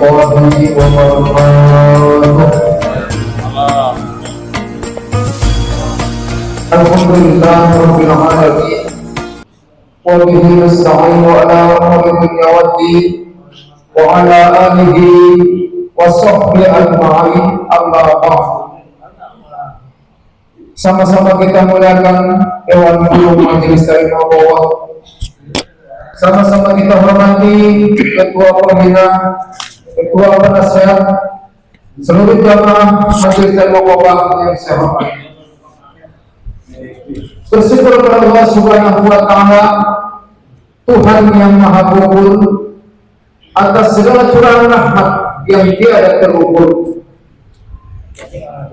warahmatullahi wabarakatuh. Alhamdulillah rabbil alamin wa bihi nasta'inu ala umuri dunya waddin wa ala alihi wa sahbihi ajma'in, amma ba'd. Sama-sama kita muliakan Dewan Guru Majelis Ta'lim Al-Quran. Sama-sama kita hormati Ketua Pembina, Ketua Penasehat, seluruh jamaah Majelis Ta'lim Al-Quran yang saya hormati. Bersyukur kepada Allah Subhanahu wa Ta'ala, Tuhan yang Maha Pengampun, atas segala curahan rahmat yang tiada terukur,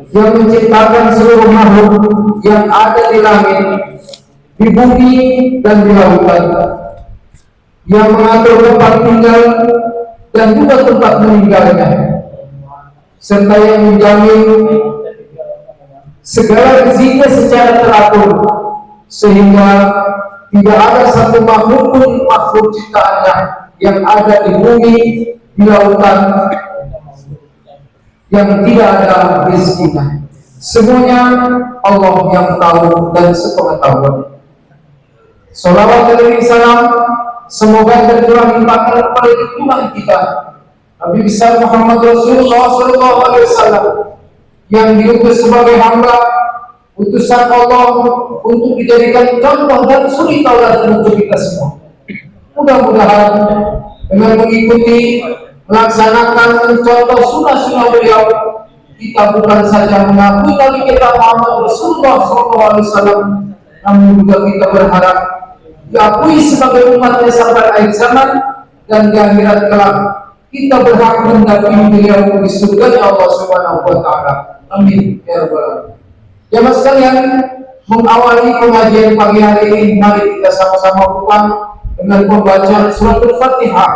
yang menciptakan seluruh makhluk yang ada di langit, di bumi dan di lautan, yang mengatur tempat tinggal dan juga tempat meninggalnya, serta yang menjamin segala rezekinya secara teratur, sehingga tidak ada satu makhluk pun makhluk ciptaannya yang ada di bumi, di lautan, yang tidak ada rezekinya. Semuanya Allah yang tahu dan sepengetahuan. Salawat dan salam semoga tercurah limpahkan kepada Tuhan kita Nabi besar Muhammad Rasulullah SAW, yang diutus sebagai hamba utusan Allah untuk dijadikan contoh dan suri tauladan untuk kita semua. Mudah-mudahan dengan mengikuti, melaksanakan, mencontoh sunnah-sunnah beliau, kita bukan saja mengakui Nabi kita Muhammad Rasulullah SAW, namun juga kita berharap diakui sebagai umatnya sampai akhir zaman, dan di akhirat kelak kita berhak mendampingi beliau di surga Allah Subhanahu wa Ta'ala. Amin ya rabbal alamin. Jamaah sekalian, mengawali pengajian pagi hari ini, mari kita sama-sama buka dengan pembacaan surat Al-Fatihah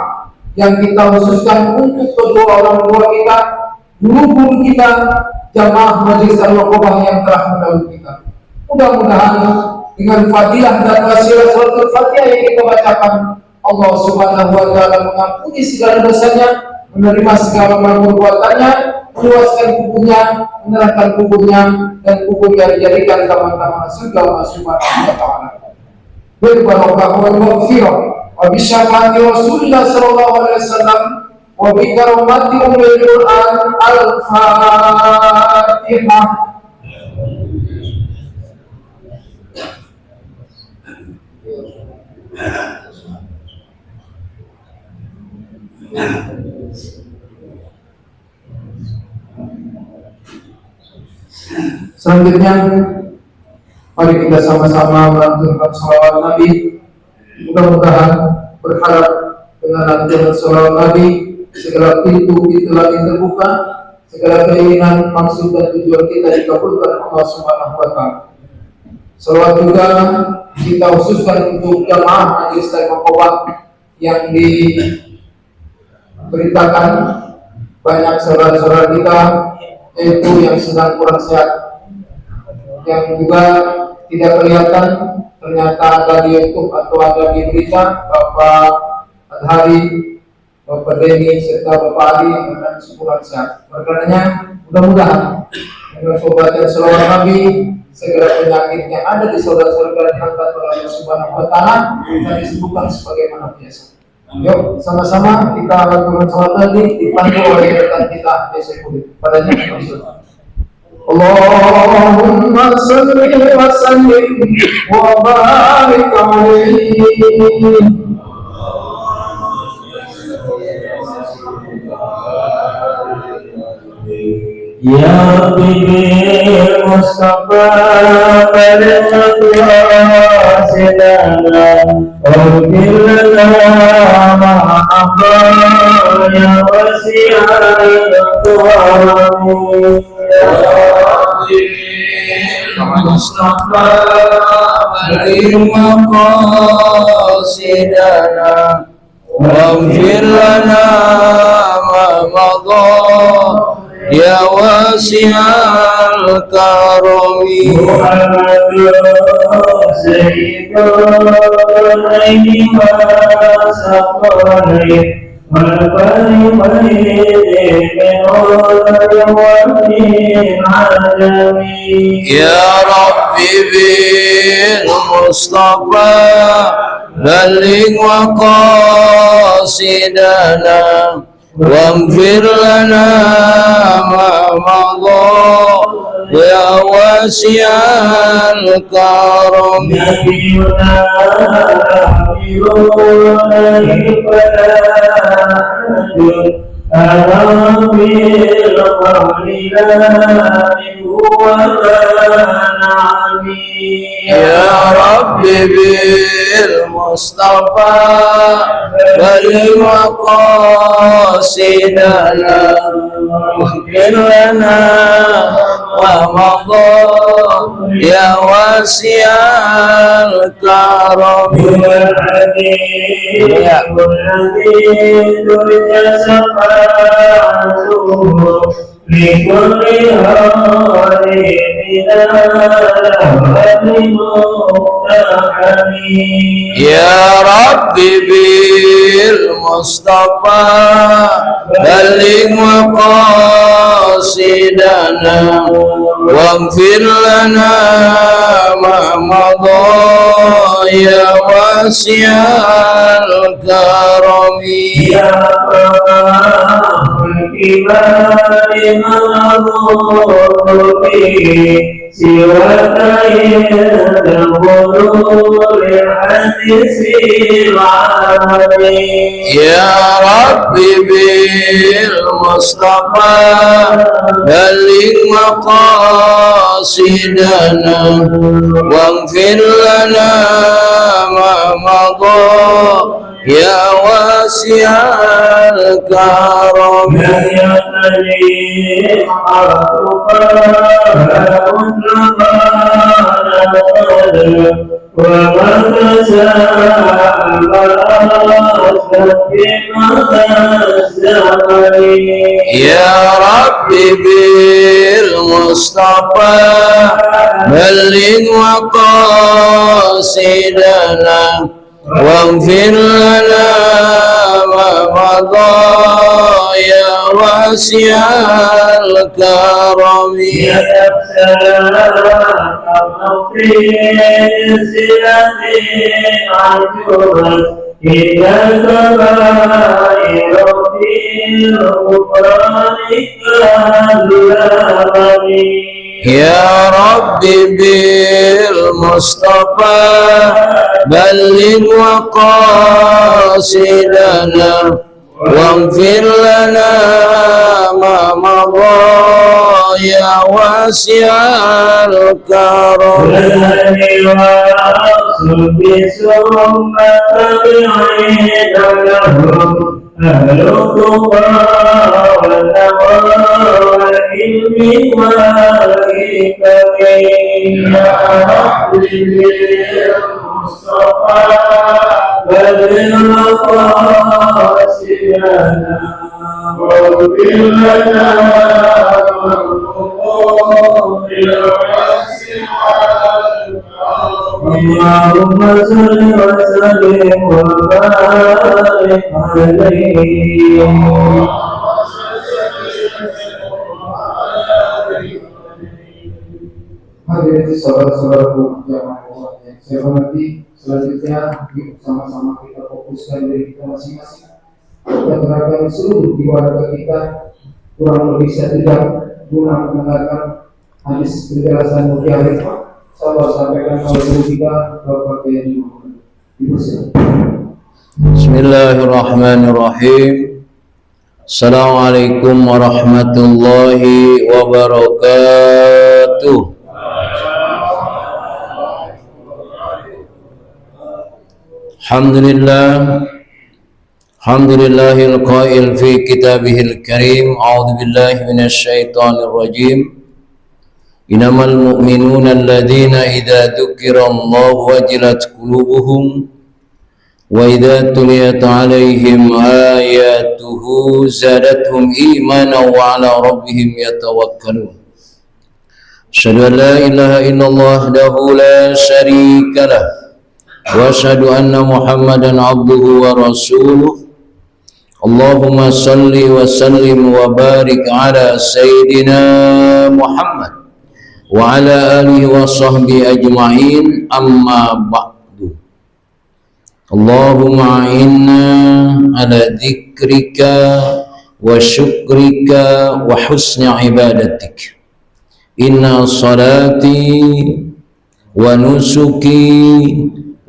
yang kita khususkan untuk kedua orang tua kita, guru-guru kita, jamaah Majelis Al-Quran yang telah mendahului kita. Mudah-mudahan dengan fadilah dan wasilah surat Al-Fatihah yang kita bacakan, Allah Subhanahu wa Ta'ala mengampuni segala dosanya, menerima segala perbuatannya, meluaskan kuburnya, menerangkan kuburnya, dan kuburnya dijadikan taman-taman surga Allah Subhanahu wa Ta'ala. Berbarakah wal maghfirah wa bi syafaati Rasulullah sallallahu alaihi wasallam wa bi karamati ummil Quran. Al-Fatihah. Selanjutnya, mari kita sama-sama melantunkan salawat Nabi. Mudah-mudahan berharap dengan lantunan salawat Nabi, segala pintu-pintu langit terbuka, segala keinginan, maksud dan tujuan kita dikabulkan Allah Subhanahu wa Ta'ala. Salawat juga kita khususkan untuk jamaah Majelis Ta'lim Al-Quran yang diberitakan banyak saudara-saudara kita yaitu yang sedang kurang sehat, yang juga tidak kelihatan, ternyata ada di YouTube atau ada di berita, Bapak Adhari, Bapak Denny, serta Bapak Ali yang sedang kurang sehat. Karenanya mudah-mudahan dengan pembacaan salawat Nabi, segera penyakit yang ada di saudara-saudara diangkat oleh Allah Subhanahu wa Ta'ala dan disembuhkan sebagaimana biasa. Yuk, sama-sama kita akan salawat Nabi dipandu oleh rekan kita Syekh padanya maksud. Allahumma salli wa sallim wa barik alaihi. Ya Habibul Mustafa Barakatullah Sedana Wabilana Ma'abba Ya Wasi'al Tuhan Ya Habibul Mustafa Barakatullah Sedana Wabilana Ma'abba Ya wasi'al karami Muhammadur Sayyidul Aini wa saqalih يا ربي بالمصطفى بلغ مقاصدنا واغفر لنا ما مضى يا واسع الكرم يا ربي بالمصطفى بلغ مقاصدنا واغفر لنا ومضى يا واسع الكرم لكل هادي يا ربي بالمصطفى بلغ مقاصدنا واغفر لنا ما مضى يا واسع الكرم يا سواك يا ربي بالمصطفى بلغ مقاصدنا واغفر لنا ما مضى يا واسع الكرم يا ربي بالمصطفى بلغ مقاصدنا واغفر لنا ما مضى يا واسع الكرم إذا كبائر في الغفران كاللبن يا ربي بالمصطفى بلغ مقاصدنا واغفر لنا ما مضى يا واسع الكرم ثم تبعين لهم أهل التقى والعلم والحكم يا ربي بالمصطفى بلغ مقاصدنا واغفر لنا اللهم صل وسلم وبارك عليه. Hadirin saudara-saudaraku yang saya hormati, selanjutnya yuk sama-sama kita fokuskan diri kita masing-masing. Kita gerakan seluruh ibadah kita kurang lebih 1 jam guna mendengarkan hadis penjelasan Muhammad SAW sampaikan oleh guru kita Bapak Kiai Muhammad. Bismillahirrahmanirrahim. Assalamualaikum warahmatullahi wabarakatuh. Alhamdulillahil qail fi kitabihil karim. A'udzu billahi minasy syaithanir rajim. Innamal mu'minuna alladzina idza dzukirallahu wajilat qulubuhum wa idza tuliyat 'alaihim ayatuhu zadatuhum imanan wa 'ala rabbihim yatawakkalun. Asyhadu an la ilaha illallah wahdahu la syarika lah wa asyhadu anna Muhammadan abduhu wa rasuluh. Allahumma salli wa sallim wa barik ala Sayyidina Muhammad wa ala alihi wa sahbihi ajma'in, amma ba'du. Allahumma inna ala dzikrika wa syukrika wa husni ibadatik. Inna salati wa nusuki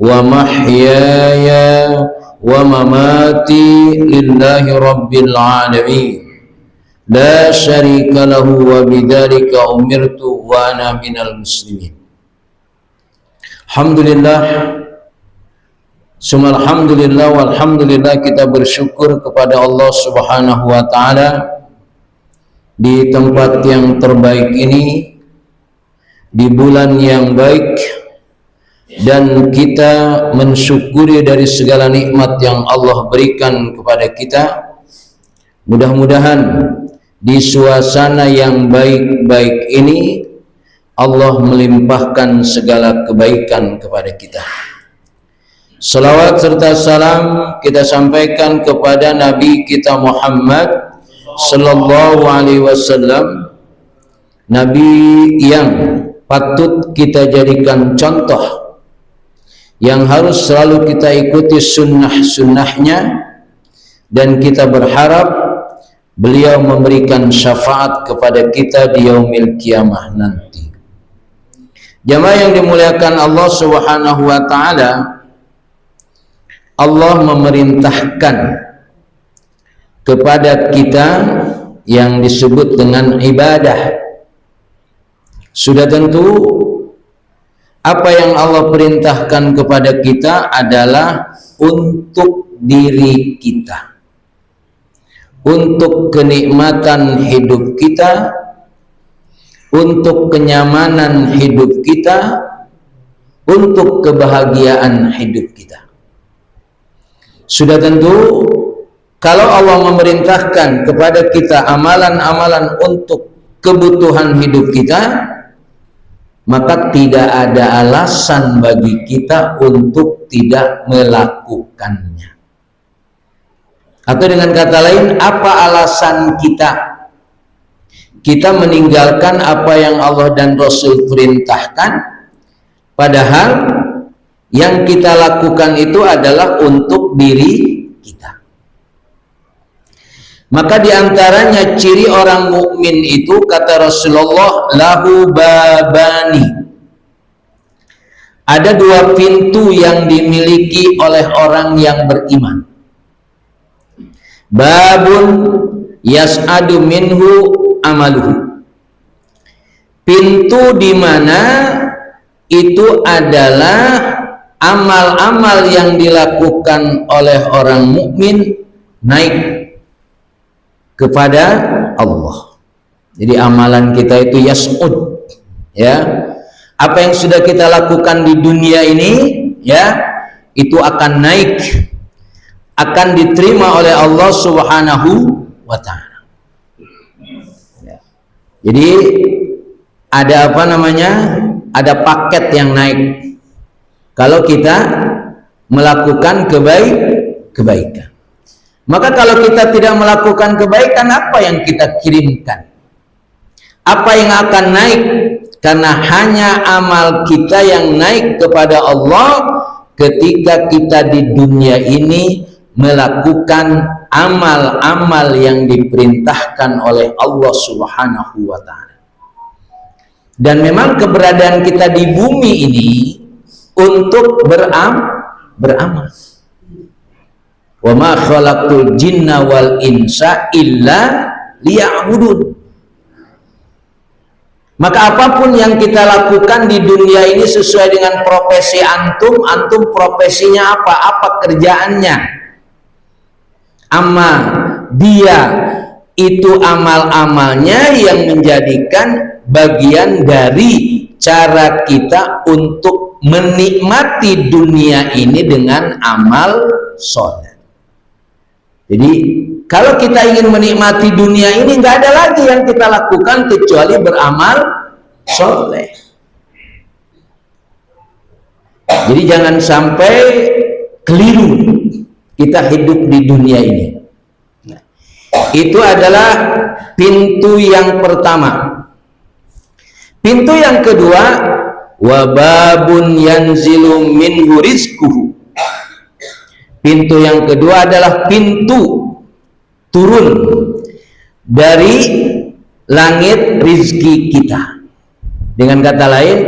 wa mahyaya wa mamati lillahi rabbil alamin la syarika lahu wa bidzalika umirtu wa ana minal muslimin. Alhamdulillah, summa alhamdulillah walhamdulillah, kita bersyukur kepada Allah Subhanahu wa taala di tempat yang terbaik ini, di bulan yang baik, dan kita mensyukuri dari segala nikmat yang Allah berikan kepada kita. Mudah-mudahan di suasana yang baik-baik ini Allah melimpahkan segala kebaikan kepada kita. Salawat serta salam kita sampaikan kepada Nabi kita Muhammad sallallahu alaihi wasallam, Nabi yang patut kita jadikan contoh, yang harus selalu kita ikuti sunnah-sunnahnya, dan kita berharap beliau memberikan syafaat kepada kita di yaumil kiamah nanti. Jamaah yang dimuliakan Allah Subhanahu wa taala, Allah memerintahkan kepada kita yang disebut dengan ibadah. Sudah tentu apa yang Allah perintahkan kepada kita adalah untuk diri kita, untuk kenikmatan hidup kita, untuk kenyamanan hidup kita, untuk kebahagiaan hidup kita. Sudah tentu kalau Allah memerintahkan kepada kita amalan-amalan untuk kebutuhan hidup kita, maka tidak ada alasan bagi kita untuk tidak melakukannya. Atau dengan kata lain, apa alasan kita meninggalkan apa yang Allah dan Rasul perintahkan, padahal yang kita lakukan itu adalah untuk diri kita. Maka diantaranya ciri orang mukmin itu, kata Rasulullah, lahu babani, ada dua pintu yang dimiliki oleh orang yang beriman. Babun yas'adu minhu amaluhu, pintu di mana itu adalah amal-amal yang dilakukan oleh orang mukmin naik kepada Allah. Jadi amalan kita itu yas'ud, ya. Apa yang sudah kita lakukan di dunia ini, ya, itu akan naik, akan diterima oleh Allah Subhanahu wa taala. Ya. Jadi ada apa namanya? Ada paket yang naik kalau kita melakukan kebaikan. Maka kalau kita tidak melakukan kebaikan, apa yang kita kirimkan? Apa yang akan naik? Karena hanya amal kita yang naik kepada Allah ketika kita di dunia ini melakukan amal-amal yang diperintahkan oleh Allah Subhanahu wa taala. Dan memang keberadaan kita di bumi ini untuk beramal. Wa ma khalaqtul jinna wal insa illa liya'budun. Maka apapun yang kita lakukan di dunia ini sesuai dengan profesi antum profesinya apa? Apa kerjaannya? Amma dia itu amal-amalnya yang menjadikan bagian dari cara kita untuk menikmati dunia ini dengan amal soleh. Jadi kalau kita ingin menikmati dunia ini, nggak ada lagi yang kita lakukan kecuali beramal soleh. Jadi jangan sampai keliru kita hidup di dunia ini. Itu adalah pintu yang pertama. Pintu yang kedua, wababun yanzilu minhu rizquhu. Pintu yang kedua adalah pintu turun dari langit rizki kita. Dengan kata lain,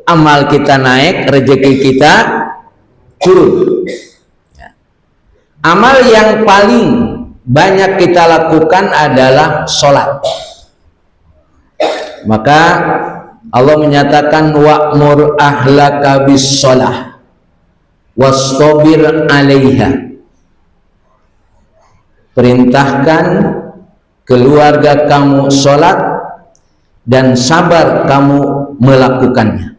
amal kita naik, rezeki kita turun. Amal yang paling banyak kita lakukan adalah sholat. Maka Allah menyatakan wa'mur ahlaka bis sholah wastabir 'alaiha. Perintahkan keluarga kamu sholat dan sabar kamu melakukannya.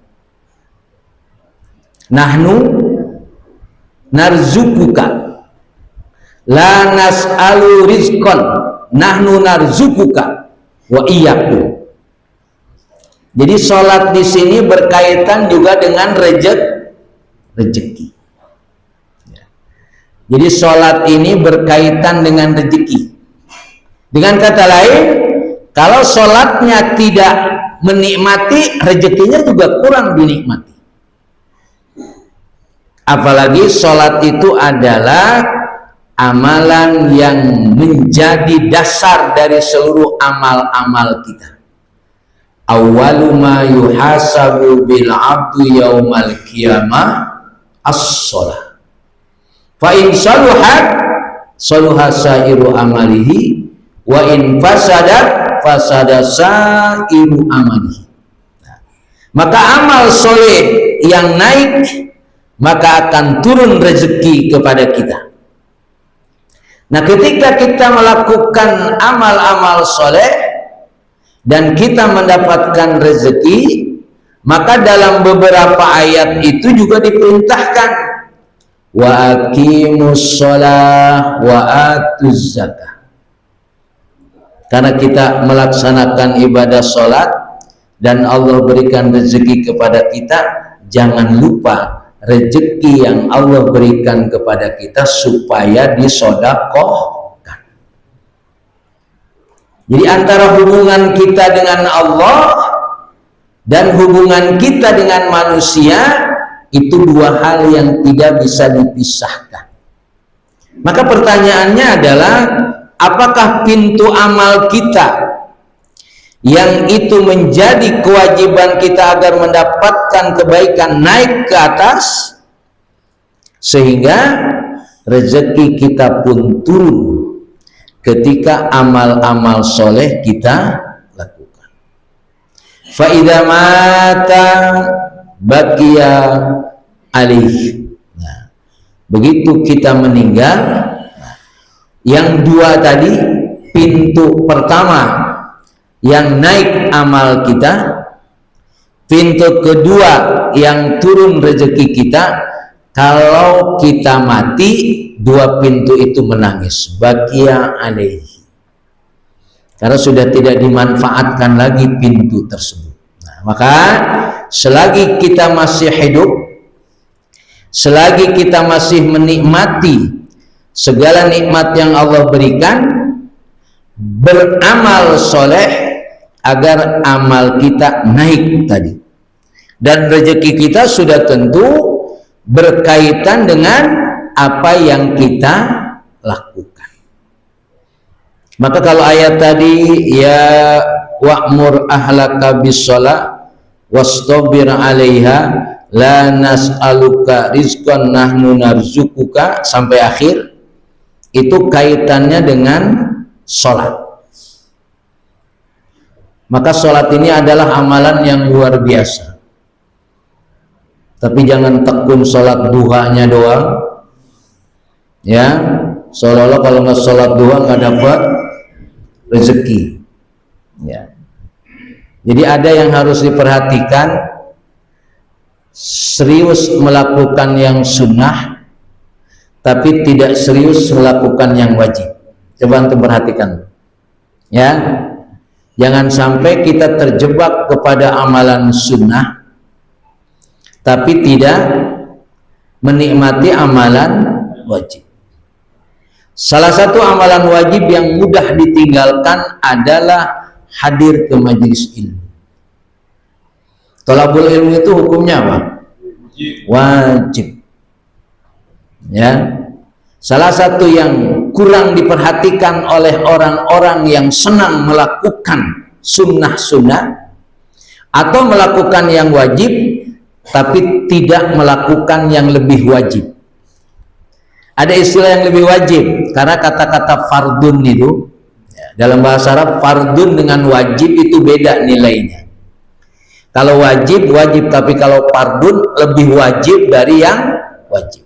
Nahnu narzukuka la nas'alu rizqan nahnu narzukuka wa iyyakum. Jadi sholat di sini berkaitan juga dengan rezeki. Jadi sholat ini berkaitan dengan rezeki. Dengan kata lain, kalau sholatnya tidak menikmati, rezekinya juga kurang dinikmati. Apalagi sholat itu adalah amalan yang menjadi dasar dari seluruh amal-amal kita. Awwalu ma yuhasabu bil 'abdu yaumal qiyamah as-shalah. Fa in saluhat saluha sairu amalihi wa in fasadat fasada sairu amalihi. Maka amal soleh yang naik, maka akan turun rezeki kepada kita. Nah, ketika kita melakukan amal-amal soleh dan kita mendapatkan rezeki, maka dalam beberapa ayat itu juga diperintahkan wa aqimus shalah wa atuz zakah. Karena kita melaksanakan ibadah sholat dan Allah berikan rezeki kepada kita, jangan lupa rezeki yang Allah berikan kepada kita supaya disedekahkan. Jadi antara hubungan kita dengan Allah dan hubungan kita dengan manusia itu dua hal yang tidak bisa dipisahkan. Maka pertanyaannya adalah, apakah pintu amal kita yang itu menjadi kewajiban kita agar mendapatkan kebaikan naik ke atas sehingga rezeki kita pun turun ketika amal-amal soleh kita lakukan. Fa idza mata baqiya alih. Nah, begitu kita meninggal, yang dua tadi, pintu pertama yang naik amal kita, pintu kedua yang turun rezeki kita. Kalau kita mati, dua pintu itu menangis, baqiya alaihi, karena sudah tidak dimanfaatkan lagi pintu tersebut. Nah, maka selagi kita masih hidup, selagi kita masih menikmati segala nikmat yang Allah berikan, beramal soleh agar amal kita naik tadi, dan rezeki kita sudah tentu berkaitan dengan apa yang kita lakukan. Maka kalau ayat tadi ya wa'mur ahlaka bis-shalah wastabir 'alaiha la nas'aluka rizqan nahnu narzukuka sampai akhir, itu kaitannya dengan sholat. Maka sholat ini adalah amalan yang luar biasa. Tapi jangan tekun sholat duhanya doang, ya, seolah-olah kalau nggak sholat duha nggak dapat rezeki, ya. Jadi ada yang harus diperhatikan, serius melakukan yang sunnah tapi tidak serius melakukan yang wajib. Coba antum perhatikan, ya, jangan sampai kita terjebak kepada amalan sunnah tapi tidak menikmati amalan wajib. Salah satu amalan wajib yang mudah ditinggalkan adalah hadir ke majelis ilmu. Thalabul ilmu itu hukumnya apa? Wajib. Ya. Salah satu yang kurang diperhatikan oleh orang-orang yang senang melakukan sunnah-sunnah atau melakukan yang wajib tapi tidak melakukan yang lebih wajib. Ada istilah yang lebih wajib karena kata-kata fardun itu dalam bahasa Arab, fardun dengan wajib itu beda nilainya. Kalau wajib, wajib, tapi kalau fardun lebih wajib dari yang wajib.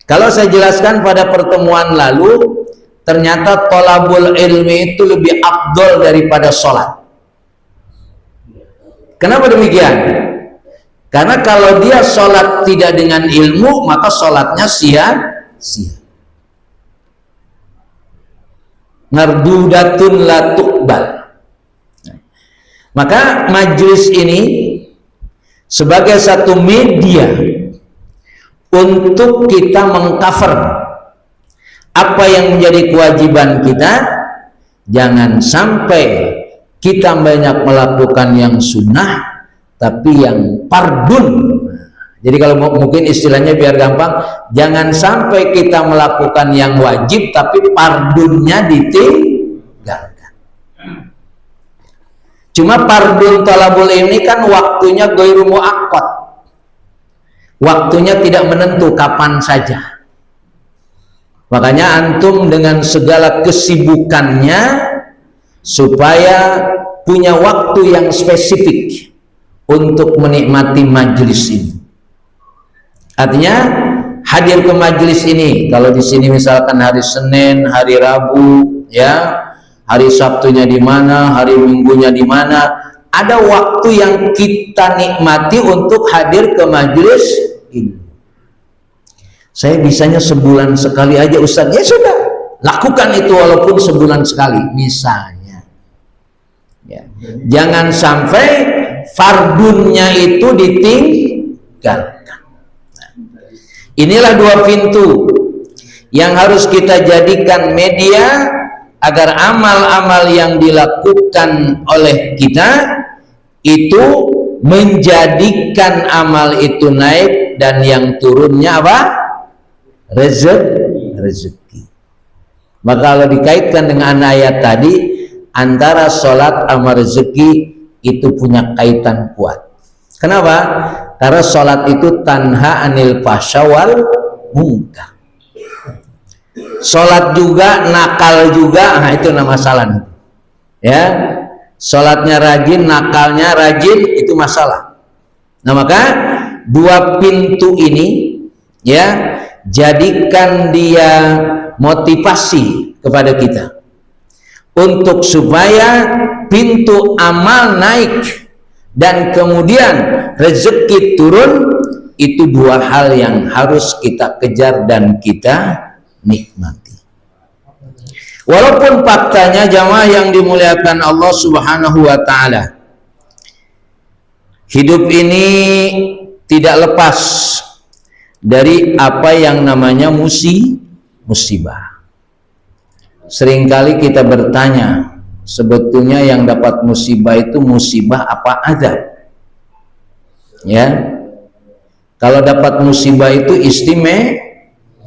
Kalau saya jelaskan pada pertemuan lalu, ternyata thalabul ilmi itu lebih afdol daripada sholat. Kenapa demikian? Karena kalau dia sholat tidak dengan ilmu, maka sholatnya sia-sia. Mardudatun la tuqbal. Maka majelis ini sebagai satu media untuk kita mengcover apa yang menjadi kewajiban kita. Jangan sampai kita banyak melakukan yang sunnah tapi yang fardun. Jadi kalau mungkin istilahnya biar gampang, jangan sampai kita melakukan yang wajib tapi fardunnya ditinggalkan. Cuma fardun thalabul ini kan waktunya ghairu muaqqat. Waktunya tidak menentu, kapan saja. Makanya antum dengan segala kesibukannya supaya punya waktu yang spesifik untuk menikmati majelis ini. Artinya hadir ke majelis ini. Kalau di sini misalkan hari Senin, hari Rabu, ya, hari Sabtunya di mana, hari Minggunya di mana, ada waktu yang kita nikmati untuk hadir ke majelis ini. Saya bisanya sebulan sekali aja Ustaz. Ya sudah, lakukan itu walaupun sebulan sekali misalnya. Ya. Jangan sampai fardunnya itu ditinggalkan. Inilah dua pintu yang harus kita jadikan media agar amal-amal yang dilakukan oleh kita itu menjadikan amal itu naik, dan yang turunnya apa? Rezeki. Maka kalau dikaitkan dengan ayat tadi, antara sholat sama rezeki itu punya kaitan kuat. Kenapa? Karena sholat itu tanha anil fahsyawal munkar. Sholat juga, nakal juga, nah itu nama masalah. Ya, sholatnya rajin, nakalnya rajin, itu masalah. Nah maka dua pintu ini, ya, jadikan dia motivasi kepada kita untuk supaya pintu amal naik dan kemudian rezeki turun. Itu dua hal yang harus kita kejar dan kita nikmati. Walaupun faktanya jamaah yang dimuliakan Allah Subhanahu wa taala, hidup ini tidak lepas dari apa yang namanya musibah. Seringkali kita bertanya, sebetulnya yang dapat musibah itu musibah apa azab? Ya, kalau dapat musibah itu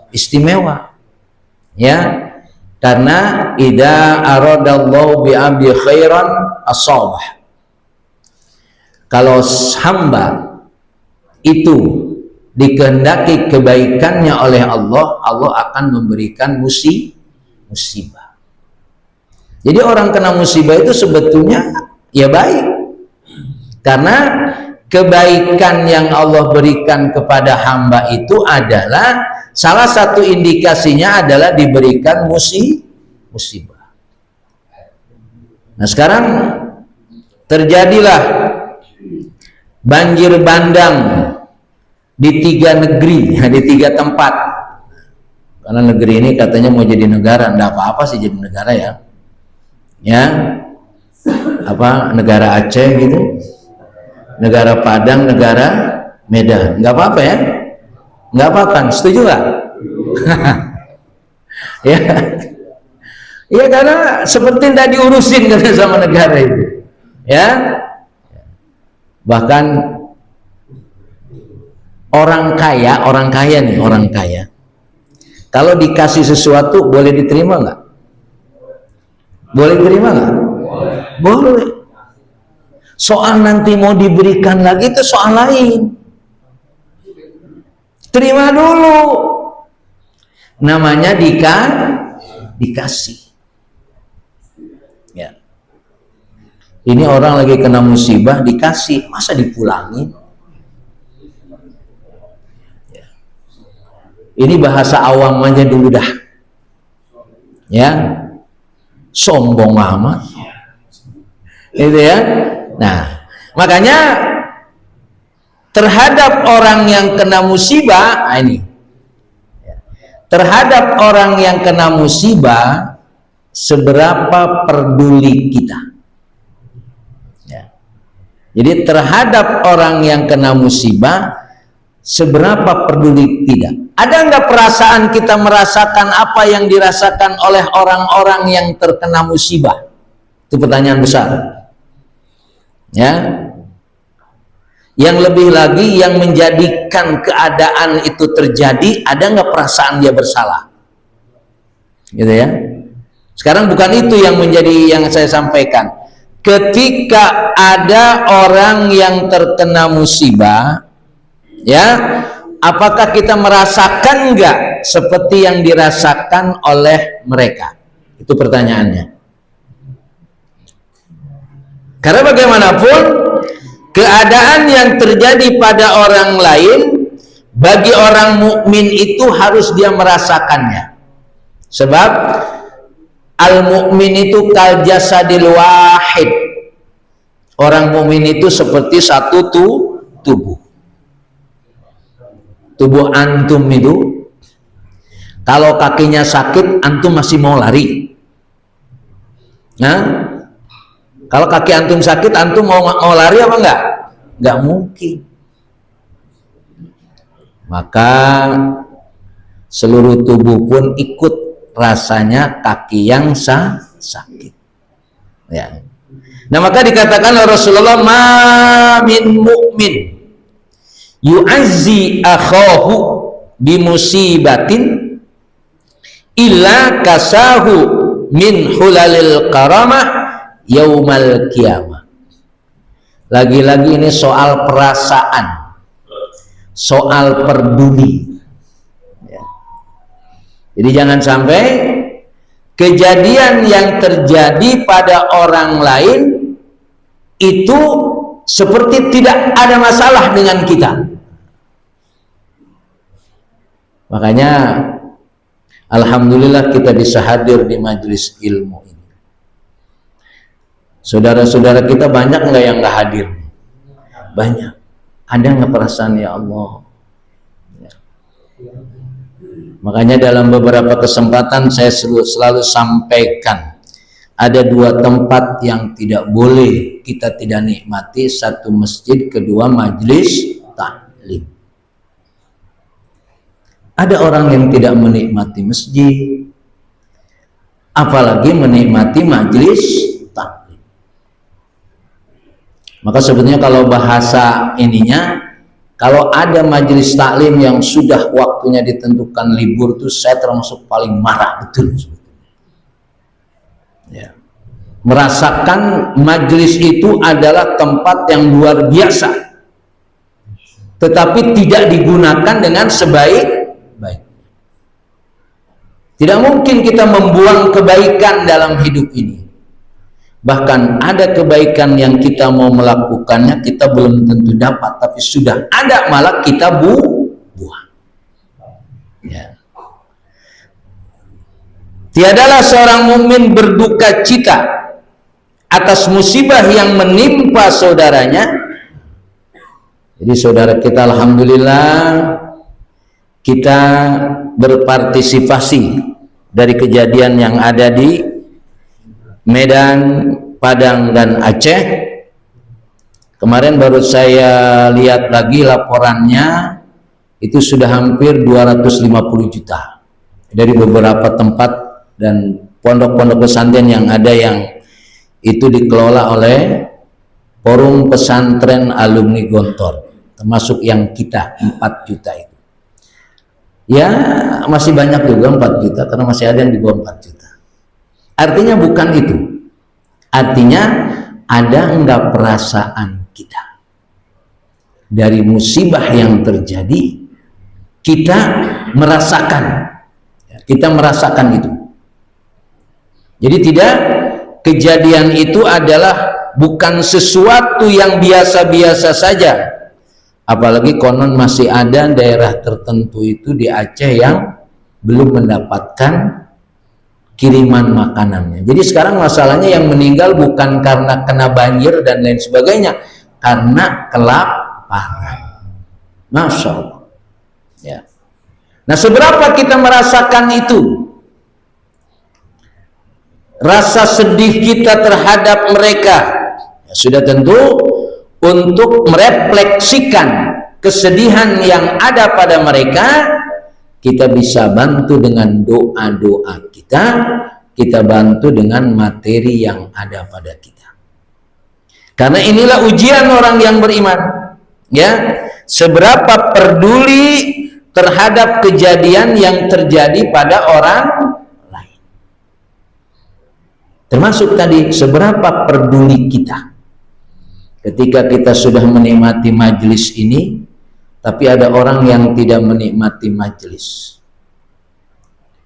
istimewa, ya, karena idza aradallahu bi abdi khairan asabah. Kalau hamba itu dikehendaki kebaikannya oleh Allah, Allah akan memberikan musibah. Jadi orang kena musibah itu sebetulnya ya baik, karena kebaikan yang Allah berikan kepada hamba itu adalah salah satu indikasinya adalah diberikan musibah. Nah sekarang terjadilah banjir bandang di 3 negeri, di 3 tempat. Karena negeri ini katanya mau jadi negara, enggak apa-apa sih jadi negara ya. Ya, apa negara Aceh gitu, negara Padang, negara Medan, nggak apa-apa ya, nggak apa-apa, setuju nggak? Ya, ya karena seperti tidak diurusin kan sama negara itu. Ya, bahkan orang kaya nih, orang kaya. Kalau dikasih sesuatu boleh diterima nggak? Boleh diterima nggak? Boleh. Soal nanti mau diberikan lagi itu soal lain. Terima dulu. Namanya dikasih. Ya. Ini orang lagi kena musibah dikasih, masa dipulangin? Ya. Ini bahasa awam aja dulu dah. Ya. Sombong amat. Itu ya. Nah, makanya terhadap orang yang kena musibah, ini terhadap orang yang kena musibah, seberapa peduli kita. Ya. Jadi terhadap orang yang kena musibah, seberapa peduli tidak. Ada nggak perasaan kita merasakan apa yang dirasakan oleh orang-orang yang terkena musibah? Itu pertanyaan besar. Ya. Yang lebih lagi yang menjadikan keadaan itu terjadi, ada nggak perasaan dia bersalah? Gitu ya. Sekarang bukan itu yang menjadi yang saya sampaikan. Ketika ada orang yang terkena musibah, ya, apakah kita merasakan nggak seperti yang dirasakan oleh mereka? Itu pertanyaannya. Karena bagaimanapun keadaan yang terjadi pada orang lain, bagi orang mukmin itu harus dia merasakannya. Sebab al-mukmin itu kal jasadil wahid. Orang mukmin itu seperti satu tubuh. Tubuh antum itu, kalau kakinya sakit, antum masih mau lari? Nah, kalau kaki antum sakit, antum mau lari apa enggak? Enggak mungkin. Maka seluruh tubuh pun ikut rasanya kaki yang sakit. Ya. Nah, maka dikatakan oleh Rasulullah, ma min mu'min yu'azzi akhahu bimusibatin illa kasahu min hulalil karamah yaumal qiyamah. Lagi-lagi ini soal perasaan, soal peduli. Ya. Jadi jangan sampai kejadian yang terjadi pada orang lain itu seperti tidak ada masalah dengan kita. Makanya alhamdulillah kita bisa hadir di majelis ilmu ini. Saudara-saudara kita banyak nggak yang nggak hadir? Banyak. Ada nggak perasaan ya Allah? Ya. Makanya dalam beberapa kesempatan saya selalu sampaikan, ada dua tempat yang tidak boleh kita tidak nikmati, satu masjid, kedua majelis taklim. Ada orang yang tidak menikmati masjid, apalagi menikmati majelis taklim. Maka sebetulnya kalau bahasa ininya, kalau ada majelis taklim yang sudah waktunya ditentukan libur, itu saya termasuk paling marah betul sebetulnya. Ya. Merasakan majelis itu adalah tempat yang luar biasa, tetapi tidak digunakan dengan sebaik-baik. Tidak mungkin kita membuang kebaikan dalam hidup ini. Bahkan ada kebaikan yang kita mau melakukannya, kita belum tentu dapat, tapi sudah ada malah kita buang. Ya. Tiadalah seorang mukmin berduka cita atas musibah yang menimpa saudaranya. Jadi saudara kita alhamdulillah kita berpartisipasi dari kejadian yang ada di Medan, Padang, dan Aceh. Kemarin baru saya lihat lagi laporannya, itu sudah hampir 250 juta dari beberapa tempat dan pondok-pondok pesantren yang ada yang itu dikelola oleh Forum Pesantren Alumni Gontor, termasuk yang kita 4 juta itu. Ya masih banyak juga 4 juta karena masih ada yang di bawah 4 juta. Artinya bukan itu. Artinya ada enggak perasaan kita dari musibah yang terjadi, kita merasakan itu. Jadi tidak, kejadian itu adalah bukan sesuatu yang biasa-biasa saja. Apalagi konon masih ada daerah tertentu itu di Aceh yang belum mendapatkan kiriman makanannya. Jadi sekarang masalahnya yang meninggal bukan karena kena banjir dan lain sebagainya, karena kelaparan. Masya Allah. Ya. Nah, seberapa kita merasakan itu? Rasa sedih kita terhadap mereka, ya, sudah tentu untuk merefleksikan kesedihan yang ada pada mereka, kita bisa bantu dengan doa-doa kita bantu dengan materi yang ada pada kita. Karena inilah ujian orang yang beriman, ya, seberapa peduli terhadap kejadian yang terjadi pada orang lain. Termasuk tadi, seberapa peduli kita ketika kita sudah menikmati majelis ini, tapi ada orang yang tidak menikmati majelis.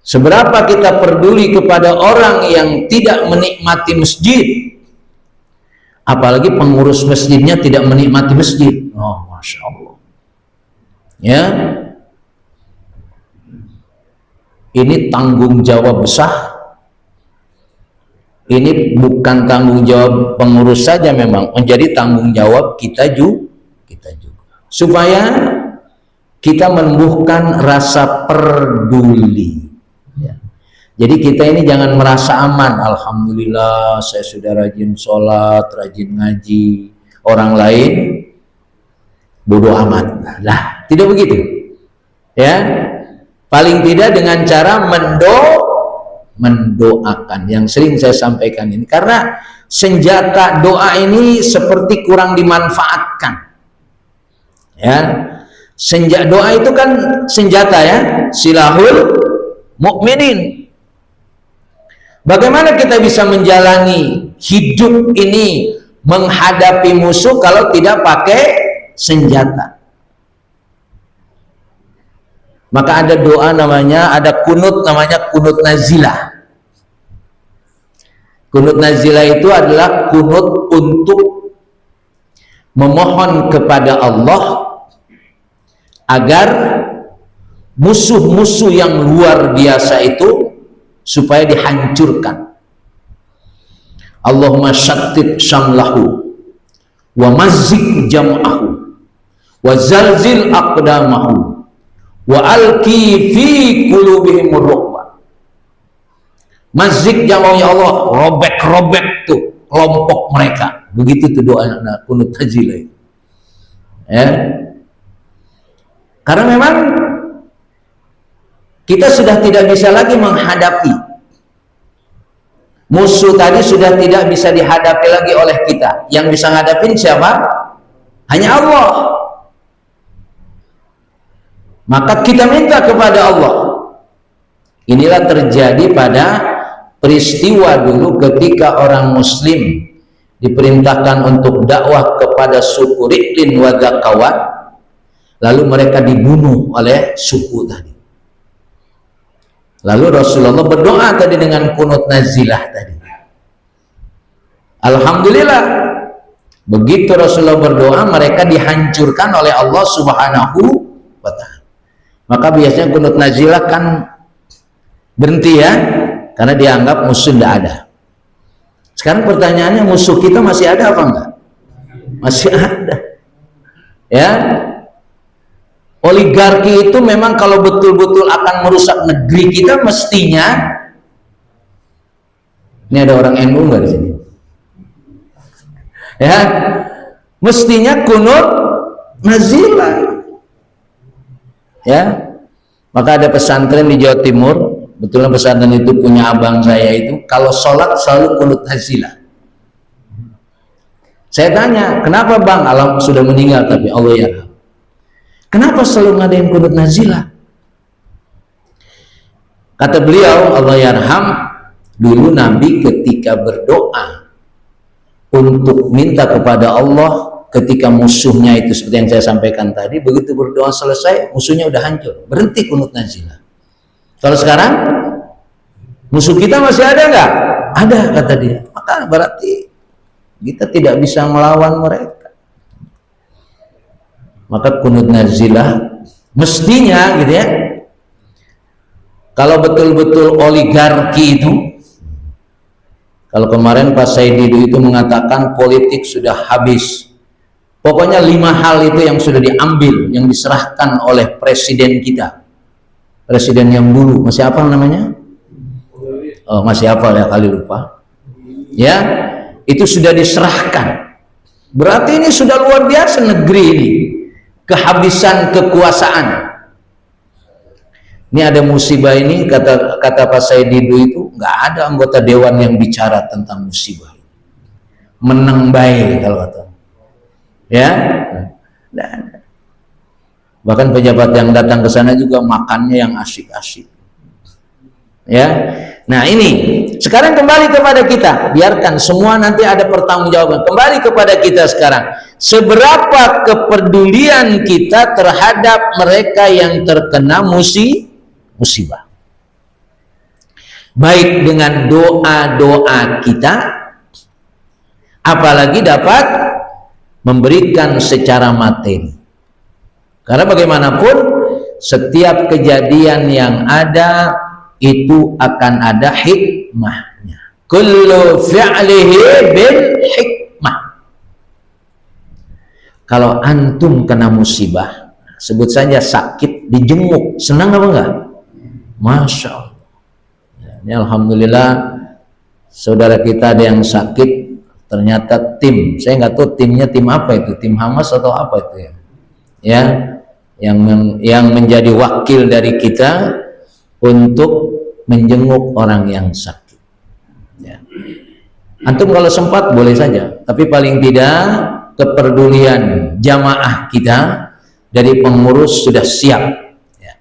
Seberapa kita peduli kepada orang yang tidak menikmati masjid, apalagi pengurus masjidnya tidak menikmati masjid. Oh, Masya Allah. Ya, ini tanggung jawab besar. Ini bukan tanggung jawab pengurus saja, memang menjadi tanggung jawab kita juga. Supaya kita menumbuhkan rasa peduli. Ya. Jadi kita ini jangan merasa aman. Alhamdulillah saya sudah rajin sholat, rajin ngaji. Orang lain bodoh amat. Lah, tidak begitu. Ya, paling tidak dengan cara mendoakan, yang sering saya sampaikan ini, karena senjata doa ini seperti kurang dimanfaatkan. Ya, doa itu kan senjata, ya, silahul mukminin. Bagaimana kita bisa menjalani hidup ini menghadapi musuh kalau tidak pakai senjata? Maka ada doa namanya, ada kunut namanya kunut nazilah. Kunut nazilah itu adalah kunut untuk memohon kepada Allah agar musuh-musuh yang luar biasa itu supaya dihancurkan. Allahumma syattid syamlahu wa mazzik jam'ahu wa zalzil aqdamahu wa alqi fi qulubihim ruqba. Mazzik jam'ahu, ya Allah, robek-robek tuh kelompok mereka. Begitu tuh doa kunut nazilah itu. Ya. Karena memang kita sudah tidak bisa lagi menghadapi musuh tadi, sudah tidak bisa dihadapi lagi oleh kita. Yang bisa ngadapin siapa? Hanya Allah. Maka kita minta kepada Allah. Inilah terjadi pada peristiwa dulu ketika orang muslim diperintahkan untuk dakwah kepada suku Ri'lin wa Dzakawat, lalu mereka dibunuh oleh suku tadi. Lalu Rasulullah berdoa tadi dengan kunut nazilah tadi. Alhamdulillah, begitu Rasulullah berdoa, mereka dihancurkan oleh Allah Subhanahu wa ta'ala. Maka biasanya kunut nazilah kan berhenti, ya, karena dianggap musuh tidak ada. Sekarang pertanyaannya, musuh kita masih ada apa enggak? Masih ada. Ya, oligarki itu memang kalau betul-betul akan merusak negeri kita, mestinya, ini ada orang NU nggak di sini? Ya, mestinya kunut nazilah. Ya, maka ada pesantren di Jawa Timur Betulnya pesantren itu punya abang saya itu, kalau sholat selalu kunut nazilah. Saya tanya, kenapa bang? Alam sudah meninggal tapi Allah ya. Kenapa selalu ngadain kunut nazilah? Kata beliau, Allah yarham, dulu Nabi ketika berdoa untuk minta kepada Allah ketika musuhnya itu seperti yang saya sampaikan tadi, begitu berdoa selesai, musuhnya udah hancur, berhenti kunut nazilah. Kalau sekarang musuh kita masih ada nggak? Ada, kata dia. Maka berarti kita tidak bisa melawan mereka. Maka kunut nazilah mestinya gitu ya. Kalau betul-betul oligarki itu, kalau kemarin Pak Said Didu itu mengatakan politik sudah habis. Pokoknya 5 hal itu yang sudah diambil, yang diserahkan oleh presiden kita. Presiden yang dulu, masih apa namanya? Oh, masih apa ya, kali lupa. Ya, itu sudah diserahkan. Berarti ini sudah luar biasa negeri ini. Kehabisan kekuasaan. Ini ada musibah ini, kata Pak Said Didu itu, nggak ada anggota dewan yang bicara tentang musibah. Menang baik kalau kata. Ya, nggak ada. Bahkan pejabat yang datang ke sana juga makannya yang asyik-asyik. Ya, nah ini sekarang kembali kepada kita. Biarkan semua nanti ada pertanggungjawaban. Kembali kepada kita sekarang. Seberapa kepedulian kita terhadap mereka yang terkena musibah? Baik dengan doa-doa kita, apalagi dapat memberikan secara materi. Karena bagaimanapun setiap kejadian yang ada itu akan ada hikmahnya. Kullu fi'lihi bil hikmah. Kalau antum kena musibah, sebut saja sakit, dijenguk, senang apa enggak? Masya Allah. Ini alhamdulillah saudara kita ada yang sakit, ternyata tim, saya nggak tahu timnya tim apa itu, tim Hamas atau apa itu ya. Ya, yang menjadi wakil dari kita untuk menjenguk orang yang sakit. Ya. Antum kalau sempat boleh saja, tapi paling tidak kepedulian jamaah kita dari pengurus sudah siap. Ya.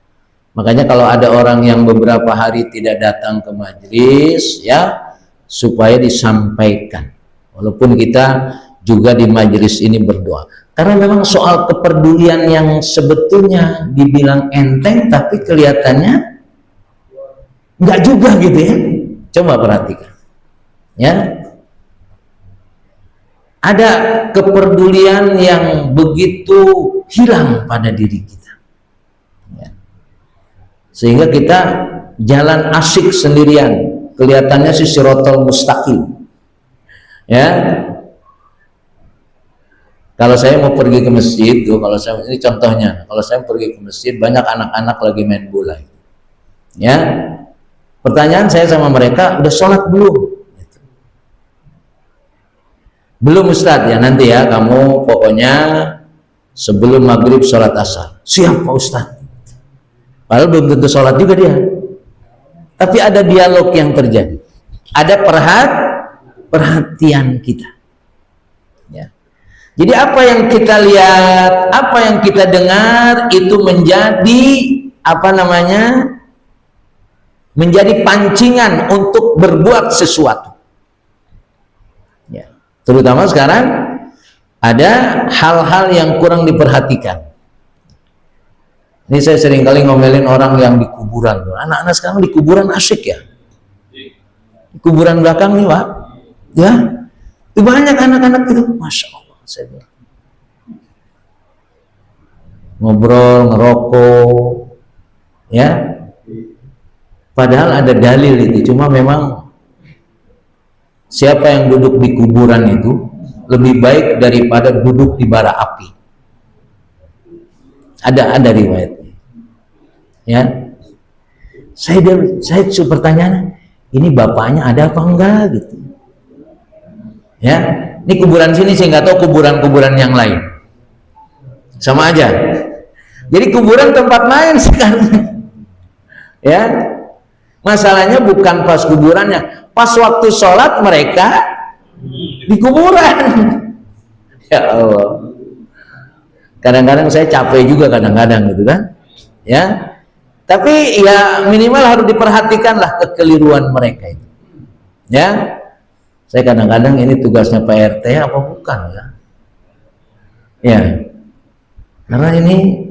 Makanya kalau ada orang yang beberapa hari tidak datang ke majelis, ya supaya disampaikan. Walaupun kita juga di majelis ini berdoa. Karena memang soal kepedulian yang sebetulnya dibilang enteng, tapi kelihatannya enggak juga gitu ya. Coba perhatikan. Ya. Ada kepedulian yang begitu hilang pada diri kita. Ya. Sehingga kita jalan asyik sendirian. Kelihatannya sih sirotol mustaqim. Ya. Kalau saya mau pergi ke masjid tuh, kalau saya ini contohnya, kalau saya pergi ke masjid banyak anak-anak lagi main bola. Ya, pertanyaan saya sama mereka, udah sholat belum? Gitu. Belum Ustadz, ya nanti ya kamu pokoknya sebelum maghrib sholat asar. Siap Pak Ustadz. Padahal belum tentu sholat juga dia. Tapi ada dialog yang terjadi, ada perhatian kita. Ya. Jadi apa yang kita lihat, apa yang kita dengar itu menjadi menjadi pancingan untuk berbuat sesuatu. Ya. Terutama sekarang ada hal-hal yang kurang diperhatikan. Ini saya sering kali ngomelin orang yang di kuburan. Anak-anak sekarang di kuburan asyik ya. Di kuburan belakang nih Pak, ya, itu banyak anak-anak itu, Masya Allah. Saya bilang. Ngobrol, ngerokok, ya. Padahal ada dalil itu, cuma memang siapa yang duduk di kuburan itu lebih baik daripada duduk di bara api. Ada riwayatnya. Ya. Saya pertanyaan, ini bapaknya ada apa enggak gitu. Ya. Ini kuburan sini saya nggak tahu kuburan-kuburan yang lain. Sama aja. Jadi kuburan tempat main sekarang. Ya. Masalahnya bukan pas kuburannya, pas waktu sholat mereka di kuburan. Ya Allah. Kadang-kadang saya capek juga kadang-kadang gitu kan. Ya. Tapi ya minimal harus diperhatikanlah kekeliruan mereka itu. Ya. Saya kadang-kadang ini tugasnya Pak RT apa bukan ya? Ya. Karena ini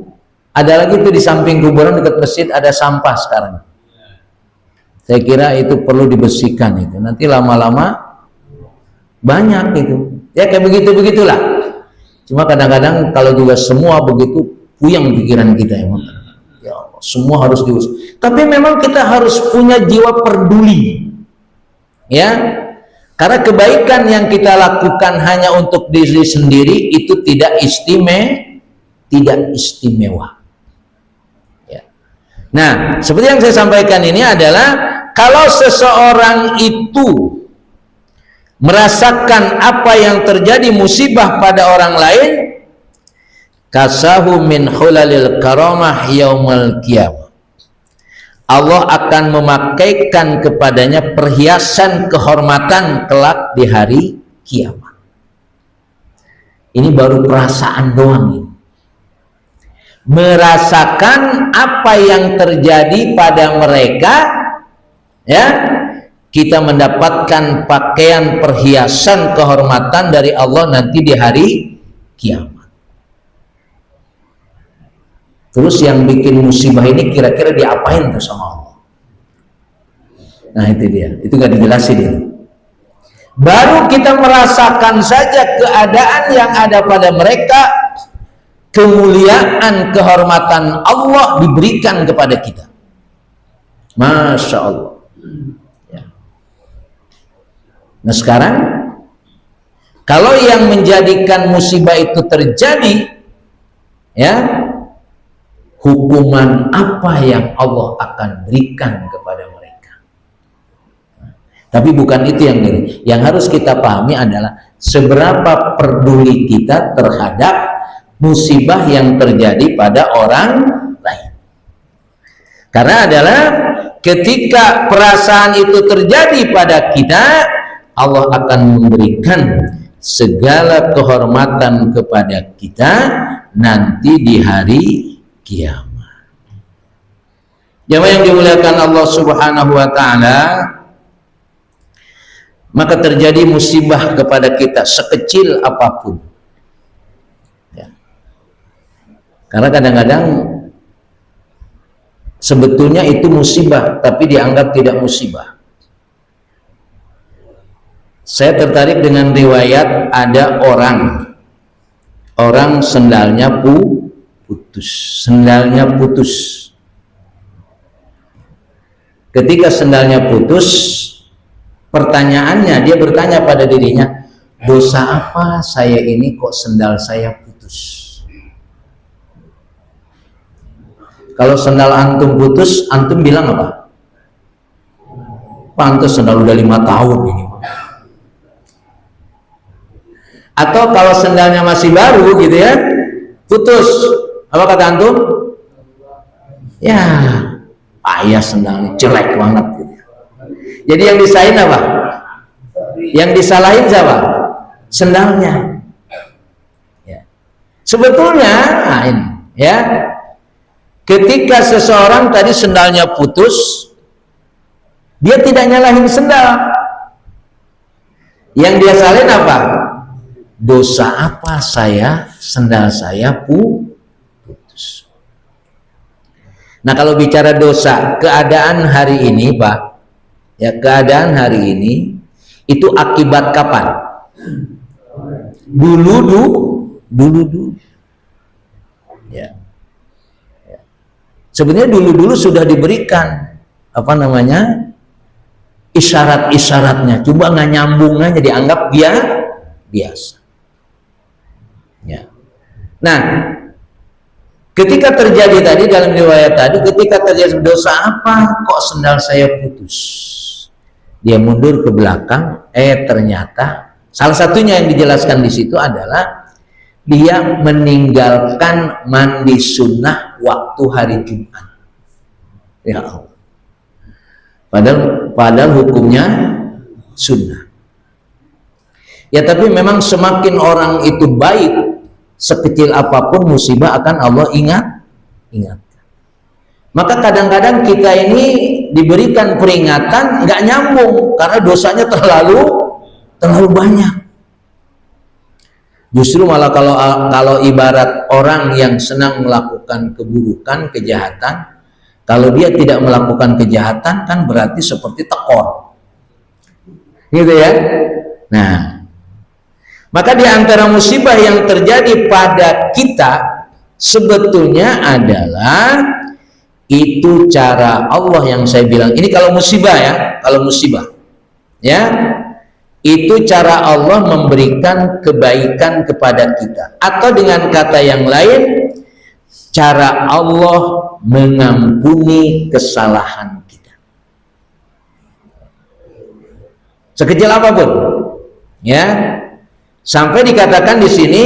ada lagi tuh di samping kuburan dekat masjid ada sampah sekarang. Saya kira itu perlu dibersihkan itu. Nanti lama-lama banyak itu. Ya kayak begitu-begitulah. Cuma kadang-kadang kalau juga semua begitu puyeng pikiran kita ya. Ya Allah, semua harus diurus. Tapi memang kita harus punya jiwa peduli. Ya. Karena kebaikan yang kita lakukan hanya untuk diri sendiri itu tidak istimewa. Ya. Nah, seperti yang saya sampaikan ini adalah kalau seseorang itu merasakan apa yang terjadi musibah pada orang lain, kasahu min hulalil karamah yaumul qiyamah. Allah akan memakaikan kepadanya perhiasan kehormatan kelak di hari kiamat. Ini baru perasaan doang ini. Merasakan apa yang terjadi pada mereka, ya, kita mendapatkan pakaian perhiasan kehormatan dari Allah nanti di hari kiamat. Terus yang bikin musibah ini kira-kira diapain tuh sama Allah? Nah itu dia, itu gak dijelasin itu. Baru kita merasakan saja keadaan yang ada pada mereka, kemuliaan, kehormatan Allah diberikan kepada kita. Masya Allah. Ya. Nah sekarang, kalau yang menjadikan musibah itu terjadi, ya, hukuman apa yang Allah akan berikan kepada mereka. Tapi bukan itu yang harus kita pahami adalah seberapa peduli kita terhadap musibah yang terjadi pada orang lain. Karena adalah ketika perasaan itu terjadi pada kita, Allah akan memberikan segala kehormatan kepada kita nanti di hari kiamat. Jamaah yang dimuliakan Allah Subhanahu wa taala, maka terjadi musibah kepada kita sekecil apapun. Ya. Karena kadang-kadang sebetulnya itu musibah tapi dianggap tidak musibah. Saya tertarik dengan riwayat ada orang sendalnya sendalnya putus. Ketika sendalnya putus, pertanyaannya, dia bertanya pada dirinya, dosa apa saya ini kok sendal saya putus? Kalau sendal antum putus, antum bilang apa? Pantes sendal udah 5 tahun ini. Atau kalau sendalnya masih baru gitu ya, putus, apa kata antum? Ya, payah sendalnya, jelek banget gitu. Jadi yang disalahin apa? Yang disalahin siapa? Sendalnya. Ya. Sebetulnya, nah ini, ya, ketika seseorang tadi sendalnya putus, dia tidak nyalahin sendal. Yang dia salahin apa? Dosa apa sendal saya putus. Nah kalau bicara dosa, keadaan hari ini Pak, ya keadaan hari ini itu akibat kapan? Dulu. Ya. Sebenarnya dulu sudah diberikan apa namanya isyarat-isyaratnya, coba nggak nyambung aja dianggap biasa. Ya. Nah, ketika terjadi tadi dalam riwayat tadi, ketika terjadi dosa apa kok sendal saya putus? Dia mundur ke belakang, ternyata salah satunya yang dijelaskan di situ adalah dia meninggalkan mandi sunnah waktu hari Jumat. Ya Allah. padahal hukumnya sunnah. Ya, tapi memang semakin orang itu baik, sekecil apapun musibah akan Allah ingat. Maka kadang-kadang kita ini diberikan peringatan nggak nyambung karena dosanya terlalu banyak. Justru malah kalau ibarat orang yang senang melakukan keburukan, kejahatan, kalau dia tidak melakukan kejahatan kan berarti seperti tekor, gitu ya. Nah, maka di antara musibah yang terjadi pada kita sebetulnya adalah itu cara Allah yang saya bilang. Ini kalau musibah ya, ya, itu cara Allah memberikan kebaikan kepada kita. Atau dengan kata yang lain, cara Allah mengampuni kesalahan kita. Sekecil apapun, ya. Sampai dikatakan di sini,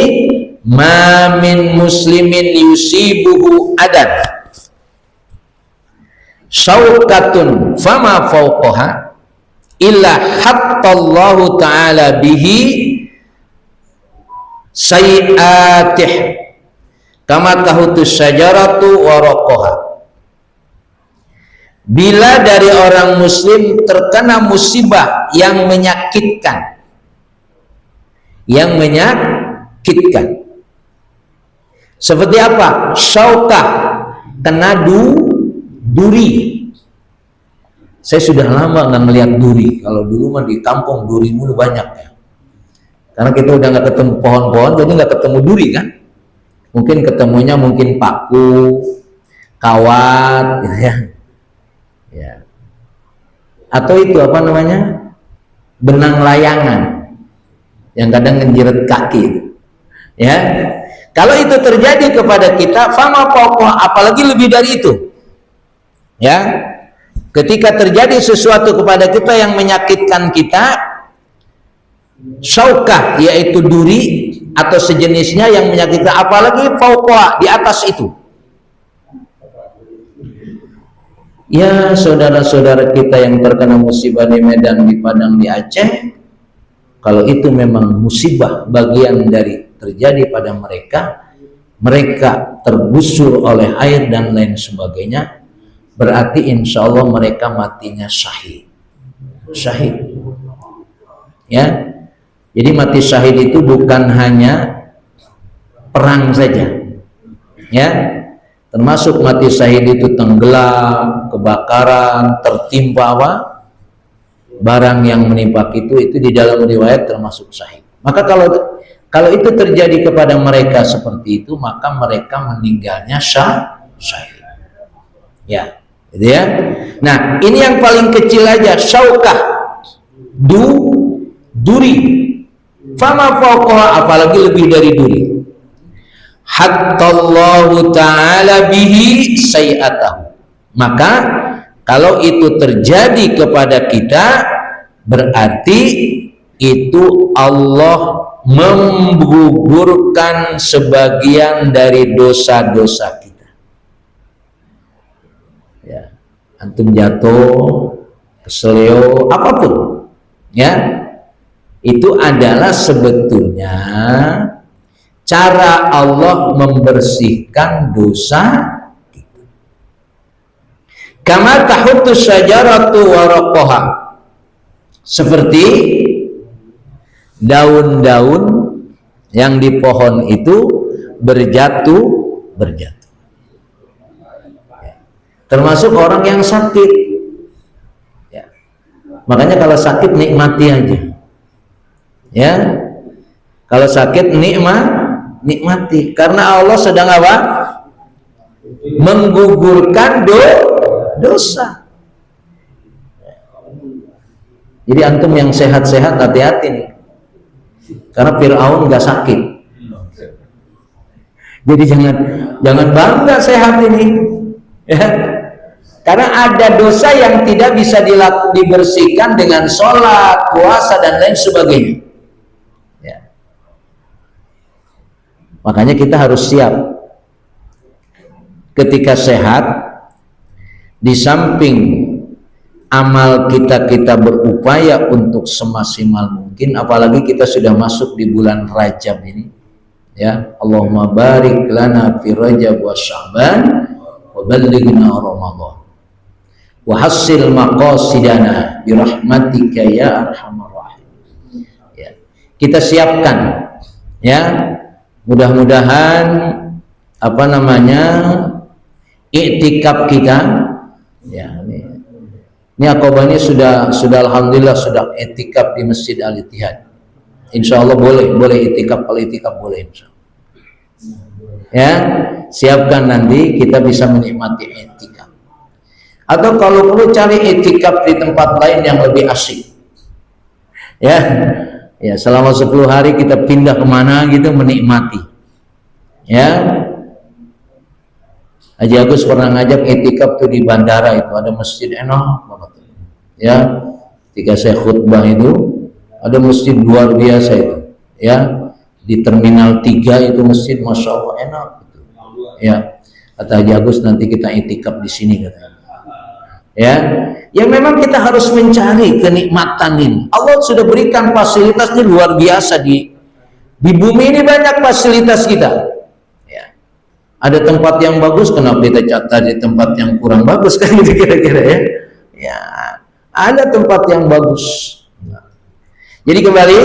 ma min muslimin yusibuhu adan syaukatun fama fauqaha illa hattallahu ta'ala bihi sayi'atih kama tahutus syajaratu waraqaha. Bila dari orang muslim terkena musibah yang menyakitkan, seperti apa? Syaukah, kena duri. Saya sudah lama nggak melihat duri. Kalau dulu mah di kampung duri mulu banyak ya. Karena kita udah nggak ketemu pohon-pohon, jadi nggak ketemu duri kan. Mungkin ketemunya paku, kawat, gitu ya. Ya. Atau itu apa namanya? Benang layangan yang kadang ngejiret kaki. Ya. Kalau itu terjadi kepada kita, fama pokok, apalagi lebih dari itu. Ya, ketika terjadi sesuatu kepada kita yang menyakitkan kita, syaukah, yaitu duri atau sejenisnya yang menyakitkan, apalagi fauqa, di atas itu. Ya, saudara-saudara kita yang terkena musibah di Medan, di Padang, di Aceh, kalau itu memang musibah bagian dari terjadi pada mereka tergusur oleh air dan lain sebagainya, berarti insya Allah mereka matinya syahid. Ya, jadi mati syahid itu bukan hanya perang saja, ya, termasuk mati syahid itu tenggelam, kebakaran, tertimpa barang yang menimpa itu di dalam riwayat termasuk syahid. Maka kalau itu terjadi kepada mereka seperti itu, maka mereka meninggalnya syahid. Ya. Gitu ya. Nah, ini yang paling kecil aja, syaukah, duri. Fama fauqaha, apalagi lebih dari duri. Hattallahu ta'ala bihi sayi'atahu. Maka kalau itu terjadi kepada kita, berarti itu Allah menggugurkan sebagian dari dosa-dosa kita. Ya, antum jatuh, keseleo, apapun, ya, itu adalah sebetulnya cara Allah membersihkan dosa kita. Kama tahutu syajaratu waraqaha, seperti daun-daun yang di pohon itu berjatuh. Termasuk orang yang sakit, ya. Makanya kalau sakit nikmati aja, ya. Kalau sakit nikmati, karena Allah sedang apa? Menggugurkan dosa. Jadi antum yang sehat-sehat hati-hati nih, karena Fir'aun nggak sakit. Jadi jangan bangga sehat ini, ya. Karena ada dosa yang tidak bisa dibersihkan dengan sholat, puasa, dan lain sebagainya. Ya. Makanya kita harus siap. Ketika sehat, di samping amal kita berupaya untuk semaksimal mungkin, apalagi kita sudah masuk di bulan Rajab ini, ya. Allahumma barik lana fi Rajab wa Sya'ban wa ballighna Ramadan wa hassil maqasidana bi rahmatika ya arhamar rahim. Ya. Kita siapkan, ya, mudah-mudahan iktikaf kita, ya, ini akobanya sudah alhamdulillah sudah iktikaf di Masjid Al-Ittihad. Insya Allah boleh iktikaf, kalau iktikaf boleh, insya Allah. Ya, siapkan nanti kita bisa menikmati iktikaf. Atau kalau perlu cari iktikaf di tempat lain yang lebih asik. Ya, selama 10 hari kita pindah kemana gitu menikmati. Ya, Haji Agus pernah ngajak iktikaf tuh di bandara, itu ada masjid enak banget. Ya, ketika saya khutbah itu ada masjid luar biasa itu. Ya, di Terminal 3 itu masjid, masya Allah enak. Gitu. Ya, kata Haji Agus nanti kita iktikaf di sini katanya. Ya, yang memang kita harus mencari kenikmatan ini. Allah sudah berikan fasilitasnya luar biasa di bumi ini, banyak fasilitas kita. Ada tempat yang bagus, kenapa kita cari tempat yang kurang bagus kan gitu kira-kira, ya? Ya, ada tempat yang bagus. Jadi kembali,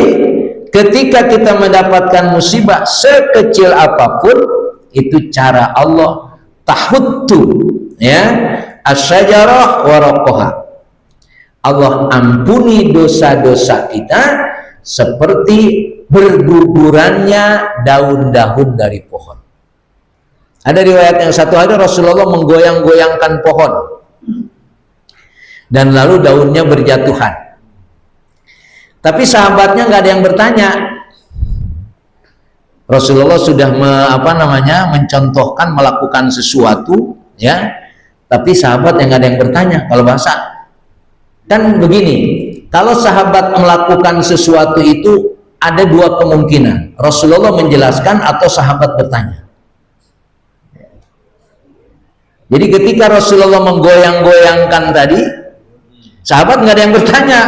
ketika kita mendapatkan musibah sekecil apapun, itu cara Allah tahuttu, ya, asyajarah waraqaha. Allah ampuni dosa-dosa kita seperti bergugurannya daun-daun dari pohon. Ada riwayat yang satu, ada Rasulullah menggoyang-goyangkan pohon dan lalu daunnya berjatuhan. Tapi sahabatnya nggak ada yang bertanya. Rasulullah sudah mencontohkan melakukan sesuatu, ya. Tapi sahabat yang nggak ada yang bertanya. Kalau bahasa kan begini, kalau sahabat melakukan sesuatu itu ada dua kemungkinan. Rasulullah menjelaskan atau sahabat bertanya. Jadi ketika Rasulullah menggoyang-goyangkan tadi, sahabat nggak ada yang bertanya,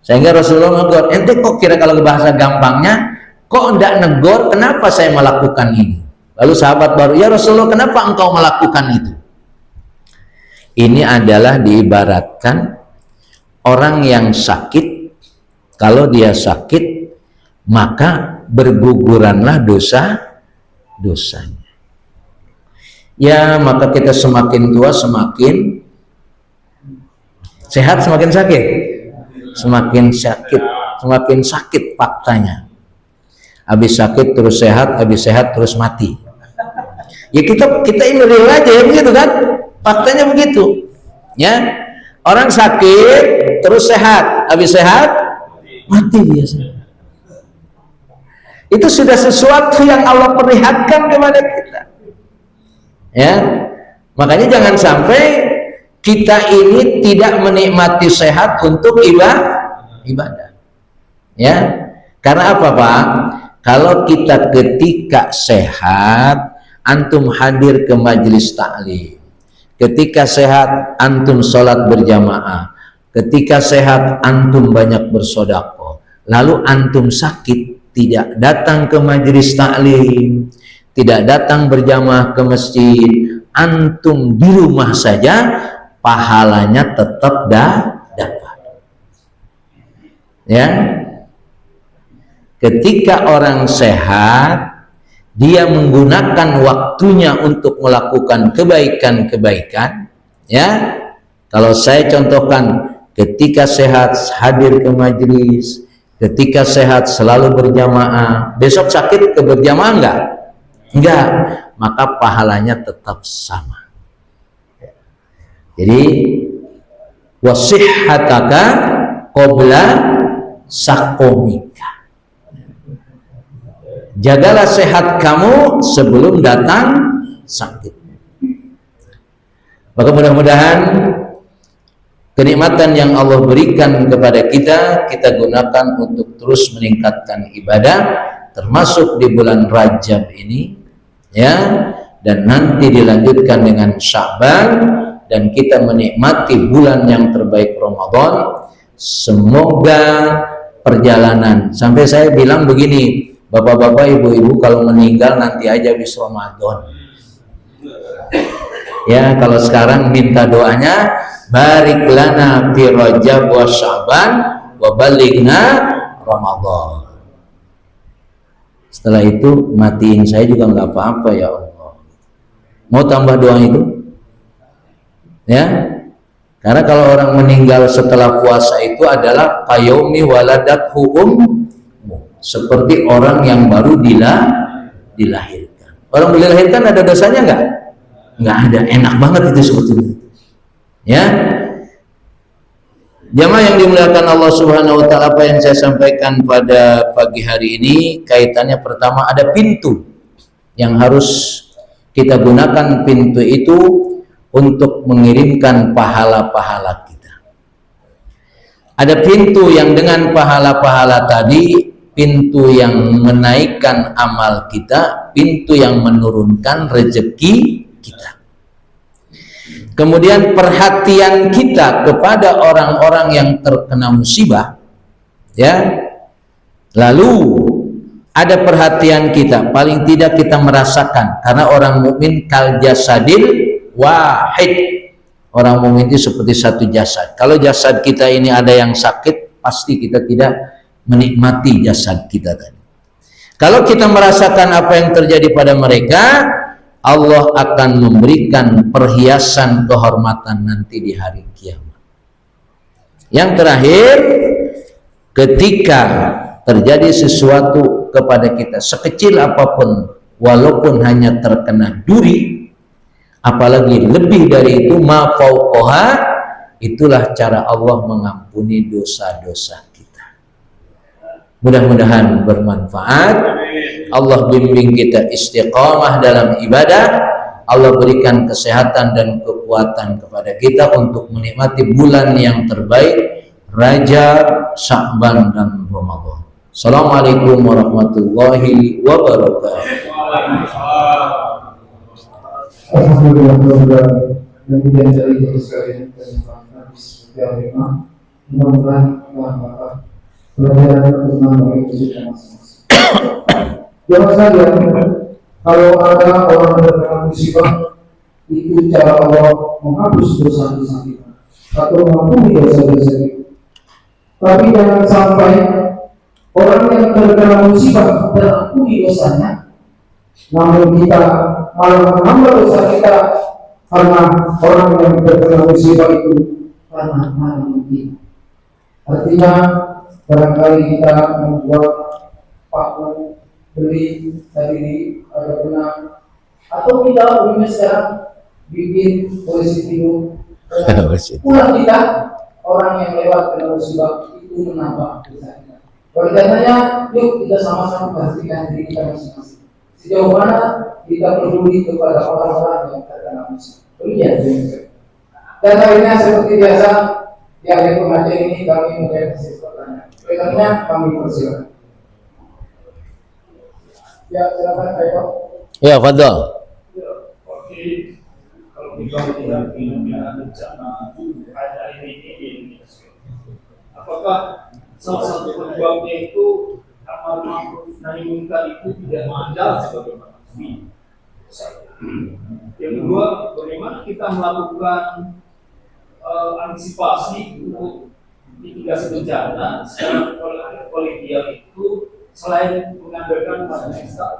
sehingga Rasulullah negor. Ente kok kira kalau bahasa gampangnya, kok enggak negor? Kenapa saya melakukan ini? Lalu sahabat baru, ya Rasulullah, kenapa engkau melakukan itu? Ini adalah diibaratkan orang yang sakit. Kalau dia sakit, maka berguguranlah dosa-dosanya. Ya, maka kita semakin tua semakin sehat, semakin sakit, semakin sakit faktanya. Habis sakit terus sehat, habis sehat terus mati. Ya kita ini real aja ya, begitu kan? Faktanya begitu. Ya, orang sakit terus sehat, habis sehat mati biasanya. Itu sudah sesuatu yang Allah perlihatkan kepada kita. Ya, makanya jangan sampai kita ini tidak menikmati sehat untuk ibadah. Ya, karena apa Pak? Kalau kita ketika sehat, antum hadir ke majelis taklim. Ketika sehat, antum sholat berjamaah. Ketika sehat, antum banyak bersedekah. Lalu antum sakit, tidak datang ke majelis taklim, tidak datang berjamaah ke masjid, antum di rumah saja, pahalanya tetap dapat. Ya, ketika orang sehat, dia menggunakan waktunya untuk melakukan kebaikan-kebaikan. Ya, kalau saya contohkan, ketika sehat hadir ke majelis, ketika sehat selalu berjamaah. Besok sakit ke berjamaah enggak, maka pahalanya tetap sama. Jadi wasihhataka qabla saqomika, jagalah sehat kamu sebelum datang sakit. Maka mudah-mudahan kenikmatan yang Allah berikan kepada kita, kita gunakan untuk terus meningkatkan ibadah, termasuk di bulan Rajab ini, ya, dan nanti dilanjutkan dengan Sya'ban, dan kita menikmati bulan yang terbaik Ramadan. Semoga perjalanan, sampai saya bilang begini, bapak-bapak, ibu-ibu, kalau meninggal nanti aja habis Ramadan. Ya, kalau sekarang minta doanya, barik lana fi Rajab wa Sya'ban wa balighna Ramadan. Setelah itu matiin saya juga nggak apa-apa, ya Allah. Mau tambah doa itu? Ya. Karena kalau orang meninggal setelah puasa itu adalah qayomi waladathu seperti orang yang baru dilahirkan. Orang dilahirkan ada dosanya nggak? Nggak ada. Enak banget itu sebetulnya. Ya, jamaah yang dimuliakan Allah Subhanahu Wa Taala, apa yang saya sampaikan pada pagi hari ini kaitannya pertama ada pintu yang harus kita gunakan. Pintu itu untuk mengirimkan pahala-pahala kita. Ada pintu yang dengan pahala-pahala tadi, pintu yang menaikkan amal kita, pintu yang menurunkan rezeki kita. Kemudian perhatian kita kepada orang-orang yang terkena musibah, ya. Lalu ada perhatian kita, paling tidak kita merasakan, karena orang mukmin kal jasadil wahid. Orang mukmin itu seperti satu jasad. Kalau jasad kita ini ada yang sakit, pasti kita tidak menikmati jasad kita tadi. Kalau kita merasakan apa yang terjadi pada mereka, Allah akan memberikan perhiasan kehormatan nanti di hari kiamat. Yang terakhir, ketika terjadi sesuatu kepada kita sekecil apapun, walaupun hanya terkena duri, apalagi lebih dari itu, ma fauqaha, itulah cara Allah mengampuni dosa-dosa kita. Mudah-mudahan bermanfaat. Allah bimbing kita istiqamah dalam ibadah. Allah berikan kesehatan dan kekuatan kepada kita untuk menikmati bulan yang terbaik, Rajab, Sya'ban, dan Ramadan. Assalamualaikum warahmatullahi wabarakatuh. Alhamdulillah, kemudian dari itu sekalian kesempatan seperti apa? Mudah-mudahan Bapak belajar tentang itu masing-masing. Jangan saja kalau ada orang terkena musibah, itu cara Allah menghapus dosa-dosa kita atau mengampuni dosa-dosa kita. Tapi jangan sampai orang yang terkena musibah terampuni dosanya, namun kita malah menambah dosa kita karena orang yang terkena musibah itu karena mungkin. Artinya barangkali kita membuat paku beli dari ada benang, atau kita umumnya sekarang bikin polisi tidur. Pulang kita orang yang lewat kena musibah itu menambah dosa kita. Oleh karenanya, yuk kita sama-sama perhatikan diri kita masing-masing. Sejauh mana kita peduli kepada orang-orang yang terkena musibah. Iya, dan akhirnya seperti biasa di akhir pengajian ini kami mengadakan sesi pertanyaan. Oleh kami persilakan. Ya, silakan Pak. Ya, fadhal. Oke, kalau kita melihat fenomena bencana ada ini di Indonesia, apakah salah satu penyebabnya itu amal ma'ruf nahi munkar itu tidak ada sebagaimana nabi? Yang kedua, bagaimana kita melakukan antisipasi untuk mitigasi bencana secara kolegial itu selain mengandalkan pada Islam?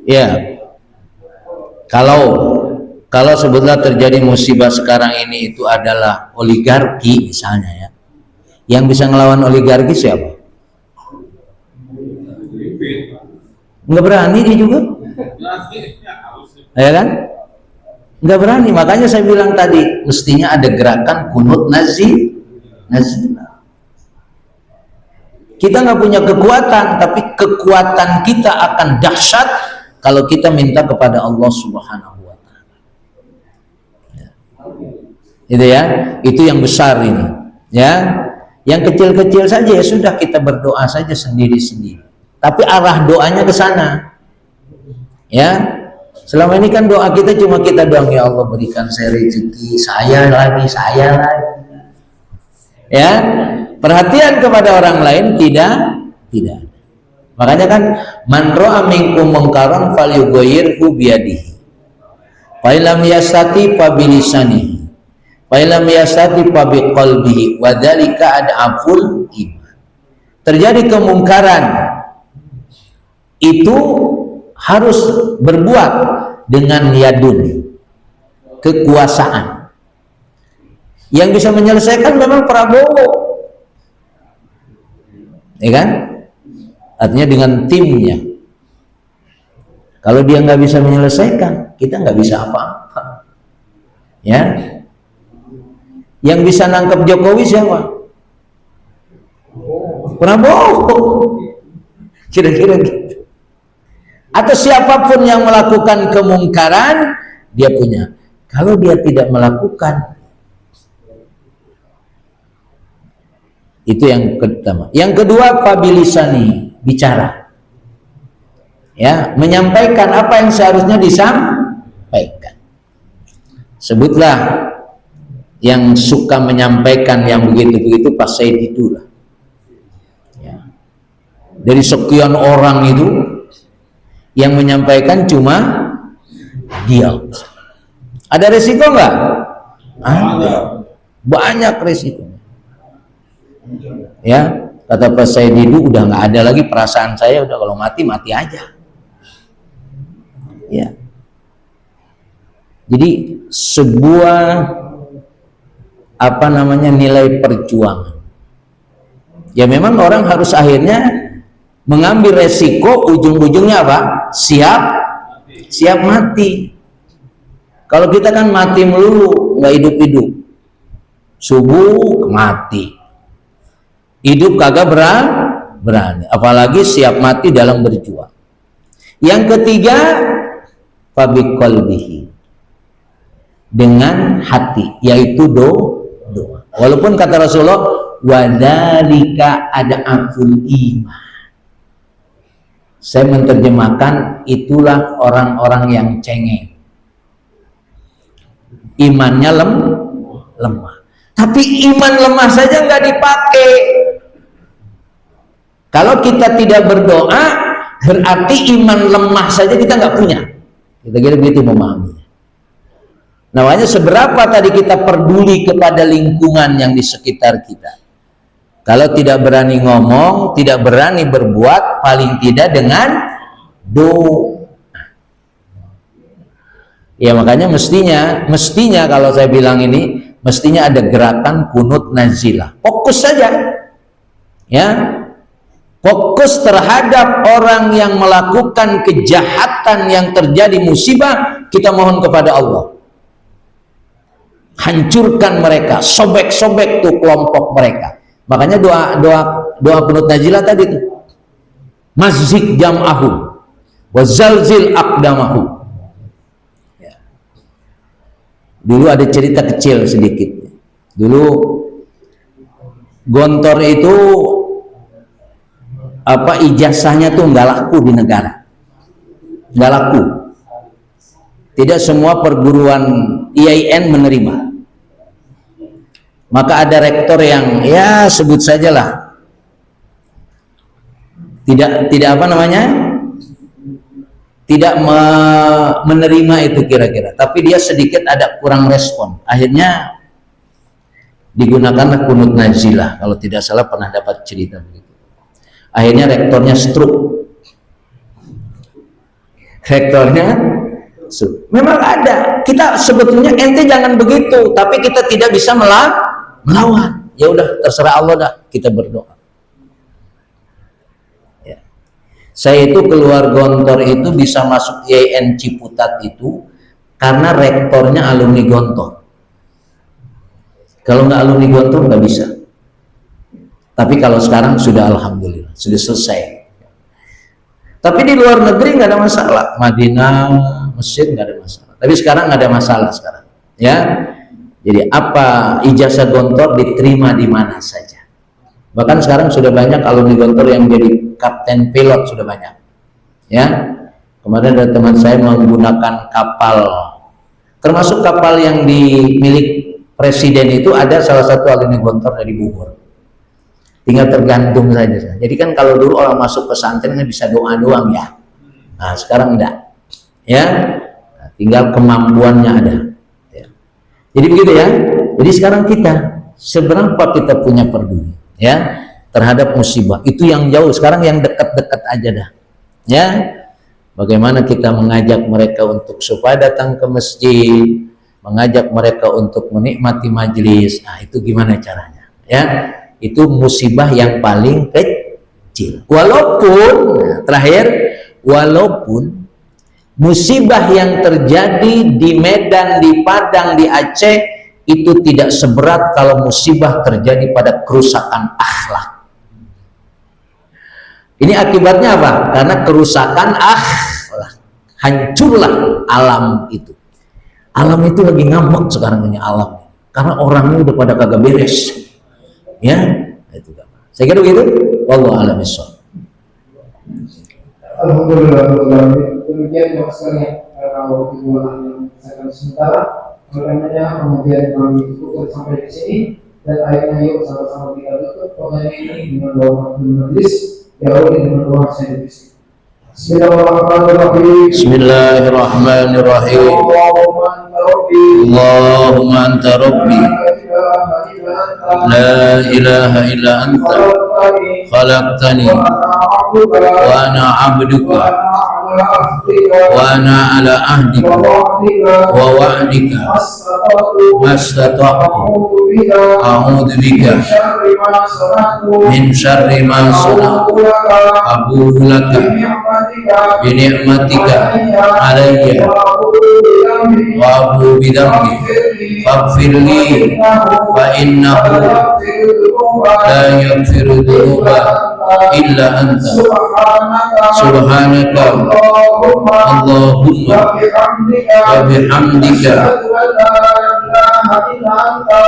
Ya, kalau sebetulnya terjadi musibah sekarang ini itu adalah oligarki misalnya, ya, yang bisa ngelawan oligarki siapa? Nggak berani dia juga, ya kan? Nggak berani. Makanya saya bilang tadi, mestinya ada gerakan kunut nazil. Kita nggak punya kekuatan, tapi kekuatan kita akan dahsyat kalau kita minta kepada Allah Subhanahu wa Ta'ala. Itu ya, itu yang besar ini. Ya, yang kecil-kecil saja ya sudah, kita berdoa saja sendiri-sendiri. Tapi arah doanya ke sana. Ya, Selama ini kan doa kita cuma kita doang, ya Allah berikan saya rezeki, saya lagi. Ya, perhatian kepada orang lain tidak. Makanya kan man ra'a minkum munkaran falyughayyirhu biyadihi. Fa illam yastati fa bilisanihi. Fa illam yastati fa biqalbihi wa dzalika ad'aful iman. Terjadi kemungkaran itu harus berbuat dengan yadun, kekuasaan. Yang bisa menyelesaikan memang Prabowo, ya kan? Artinya dengan timnya. Kalau dia nggak bisa menyelesaikan, kita nggak bisa apa-apa. Ya, yang bisa nangkep Jokowi siapa? Prabowo. Kira-kira gitu. Atau siapapun yang melakukan kemungkaran, dia punya. Kalau dia tidak melakukan, itu yang pertama. Yang kedua, pabilisani, bicara. Ya, menyampaikan apa yang seharusnya disampaikan. Sebutlah yang suka menyampaikan yang begitu-begitu pas saya tidur. Ya. Dari sekian orang itu, yang menyampaikan cuma dia. Ada resiko nggak? Ada. Banyak resiko. Ya, kata Pak Saididu, udah nggak ada lagi perasaan saya, udah kalau mati aja. Ya. Jadi sebuah nilai perjuangan. Ya memang orang harus akhirnya mengambil resiko, ujung-ujungnya apa? Siap mati. Kalau kita kan mati melulu, nggak hidup-hidup. Subuh mati, hidup kagak berani. Apalagi siap mati dalam berjuang. Yang ketiga, fabiqalbihi, dengan hati, yaitu doa. Walaupun kata Rasulullah, wadzalika ad'aful iman. Saya menerjemahkan, itulah orang-orang yang cengeng, imannya lemah. Tapi iman lemah saja nggak dipakai. Kalau kita tidak berdoa, berarti iman lemah saja kita nggak punya. Kita kira begitu memahaminya. Namanya seberapa tadi kita peduli kepada lingkungan yang di sekitar kita. Kalau tidak berani ngomong, tidak berani berbuat, paling tidak dengan doa. Ya makanya mestinya kalau saya bilang ini, mestinya ada gerakan kunut nazilah. Fokus saja, ya, fokus terhadap orang yang melakukan kejahatan yang terjadi musibah. Kita mohon kepada Allah, hancurkan mereka, sobek-sobek tuh kelompok mereka. Makanya doa kunut nazilah tadi itu, mazzik jam'ahu wa zalzil aqdamahu. Ya. Dulu ada cerita kecil sedikit. Dulu Gontor itu ijazahnya tuh nggak laku di negara, nggak laku. Tidak semua perguruan IAIN menerima. Maka ada rektor yang ya sebut sajalah tidak menerima itu kira-kira, tapi dia sedikit ada kurang respon. Akhirnya digunakanlah kunut nazilah, kalau tidak salah pernah dapat cerita begitu. Akhirnya rektornya stroke. Memang ada. Kita sebetulnya ente jangan begitu, tapi kita tidak bisa melawan. Ya udah, terserah Allah dah, kita berdoa. Ya. Saya itu keluar Gontor itu bisa masuk IAIN Ciputat itu karena rektornya alumni Gontor. Kalau nggak alumni Gontor nggak bisa. Tapi kalau sekarang sudah alhamdulillah, sudah selesai. Tapi di luar negeri nggak ada masalah. Madinah, Mesir nggak ada masalah. Tapi sekarang nggak ada masalah sekarang. Ya. Jadi apa ijazah Gontor diterima di mana saja. Bahkan sekarang sudah banyak alumni Gontor yang jadi kapten pilot, sudah banyak. Ya. Kemarin ada teman saya menggunakan kapal, termasuk kapal yang dimiliki presiden itu ada salah satu alumni Gontor dari Bogor. Tinggal tergantung saja. Jadi kan kalau dulu orang masuk pesantren bisa doa doang ya. Nah sekarang enggak, ya. Nah, tinggal kemampuannya ada. Ya. Jadi begitu ya. Jadi sekarang kita seberapa kita punya peduli, ya, terhadap musibah itu yang jauh. Sekarang yang dekat-dekat aja dah, ya. Bagaimana kita mengajak mereka untuk supaya datang ke masjid, mengajak mereka untuk menikmati majelis. Nah, itu gimana caranya? Ya, itu musibah yang paling kecil. Walaupun, nah, terakhir, walaupun musibah yang terjadi di Medan, di Padang, di Aceh itu tidak seberat kalau musibah terjadi pada kerusakan akhlak. Ini akibatnya apa? Karena kerusakan akhlak, hancurlah alam itu. Alam itu lagi ngambek sekarang ini alam, karena orangnya udah pada kagak beres. Ya, itu. Saya kira begitu. Wallahu a'lam bishawab. Alhamdulillah, demikian Bapak sekalian, kalau hubungan saya sementara, makanya kemudian kami cukup sampai di sini dan akhirnya yuk sama-sama kita tutup pengajian ini dengan doa majelis. Ya Allah, dengan doa saya di sini. Bismillahirrahmanirrahim. Bismillahirrahmanirrahim. Allahumma anta rabbi la ilaha illa anta khalaqtani wa ana 'abduka wa ana ala ahdika wa wa'dika mastata'tu a'udzu bika min syarri ma sana'tu abu'u laka bi ni'matika alayya wa abu'u bi dhanbi faghfir li fa innahu la yaghfiru dhunuba illa anta subhanaka Allahumma wa bihamdika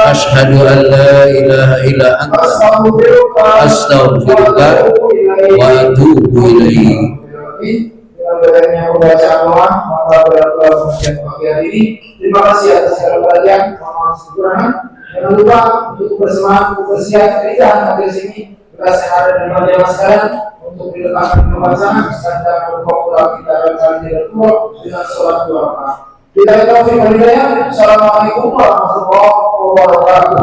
ashhadu an la ilaha illa anta astaghfiruka wa atubu ilaik. Adanya pembacaan doa, maka berdoa pagi hari ini. Terima kasih atas segala perhatian, mohon kekurangan. Jangan lupa untuk bersemangat, untuk bersiap cerita hadir sini. Bekas yang ada di mana sekarang untuk diletakkan ke pasangan dan jangan lupa pula kita akan dilakukan dengan sholat dua rakaat. Kita taufik hidayah. Assalamualaikum warahmatullahi wabarakatuh.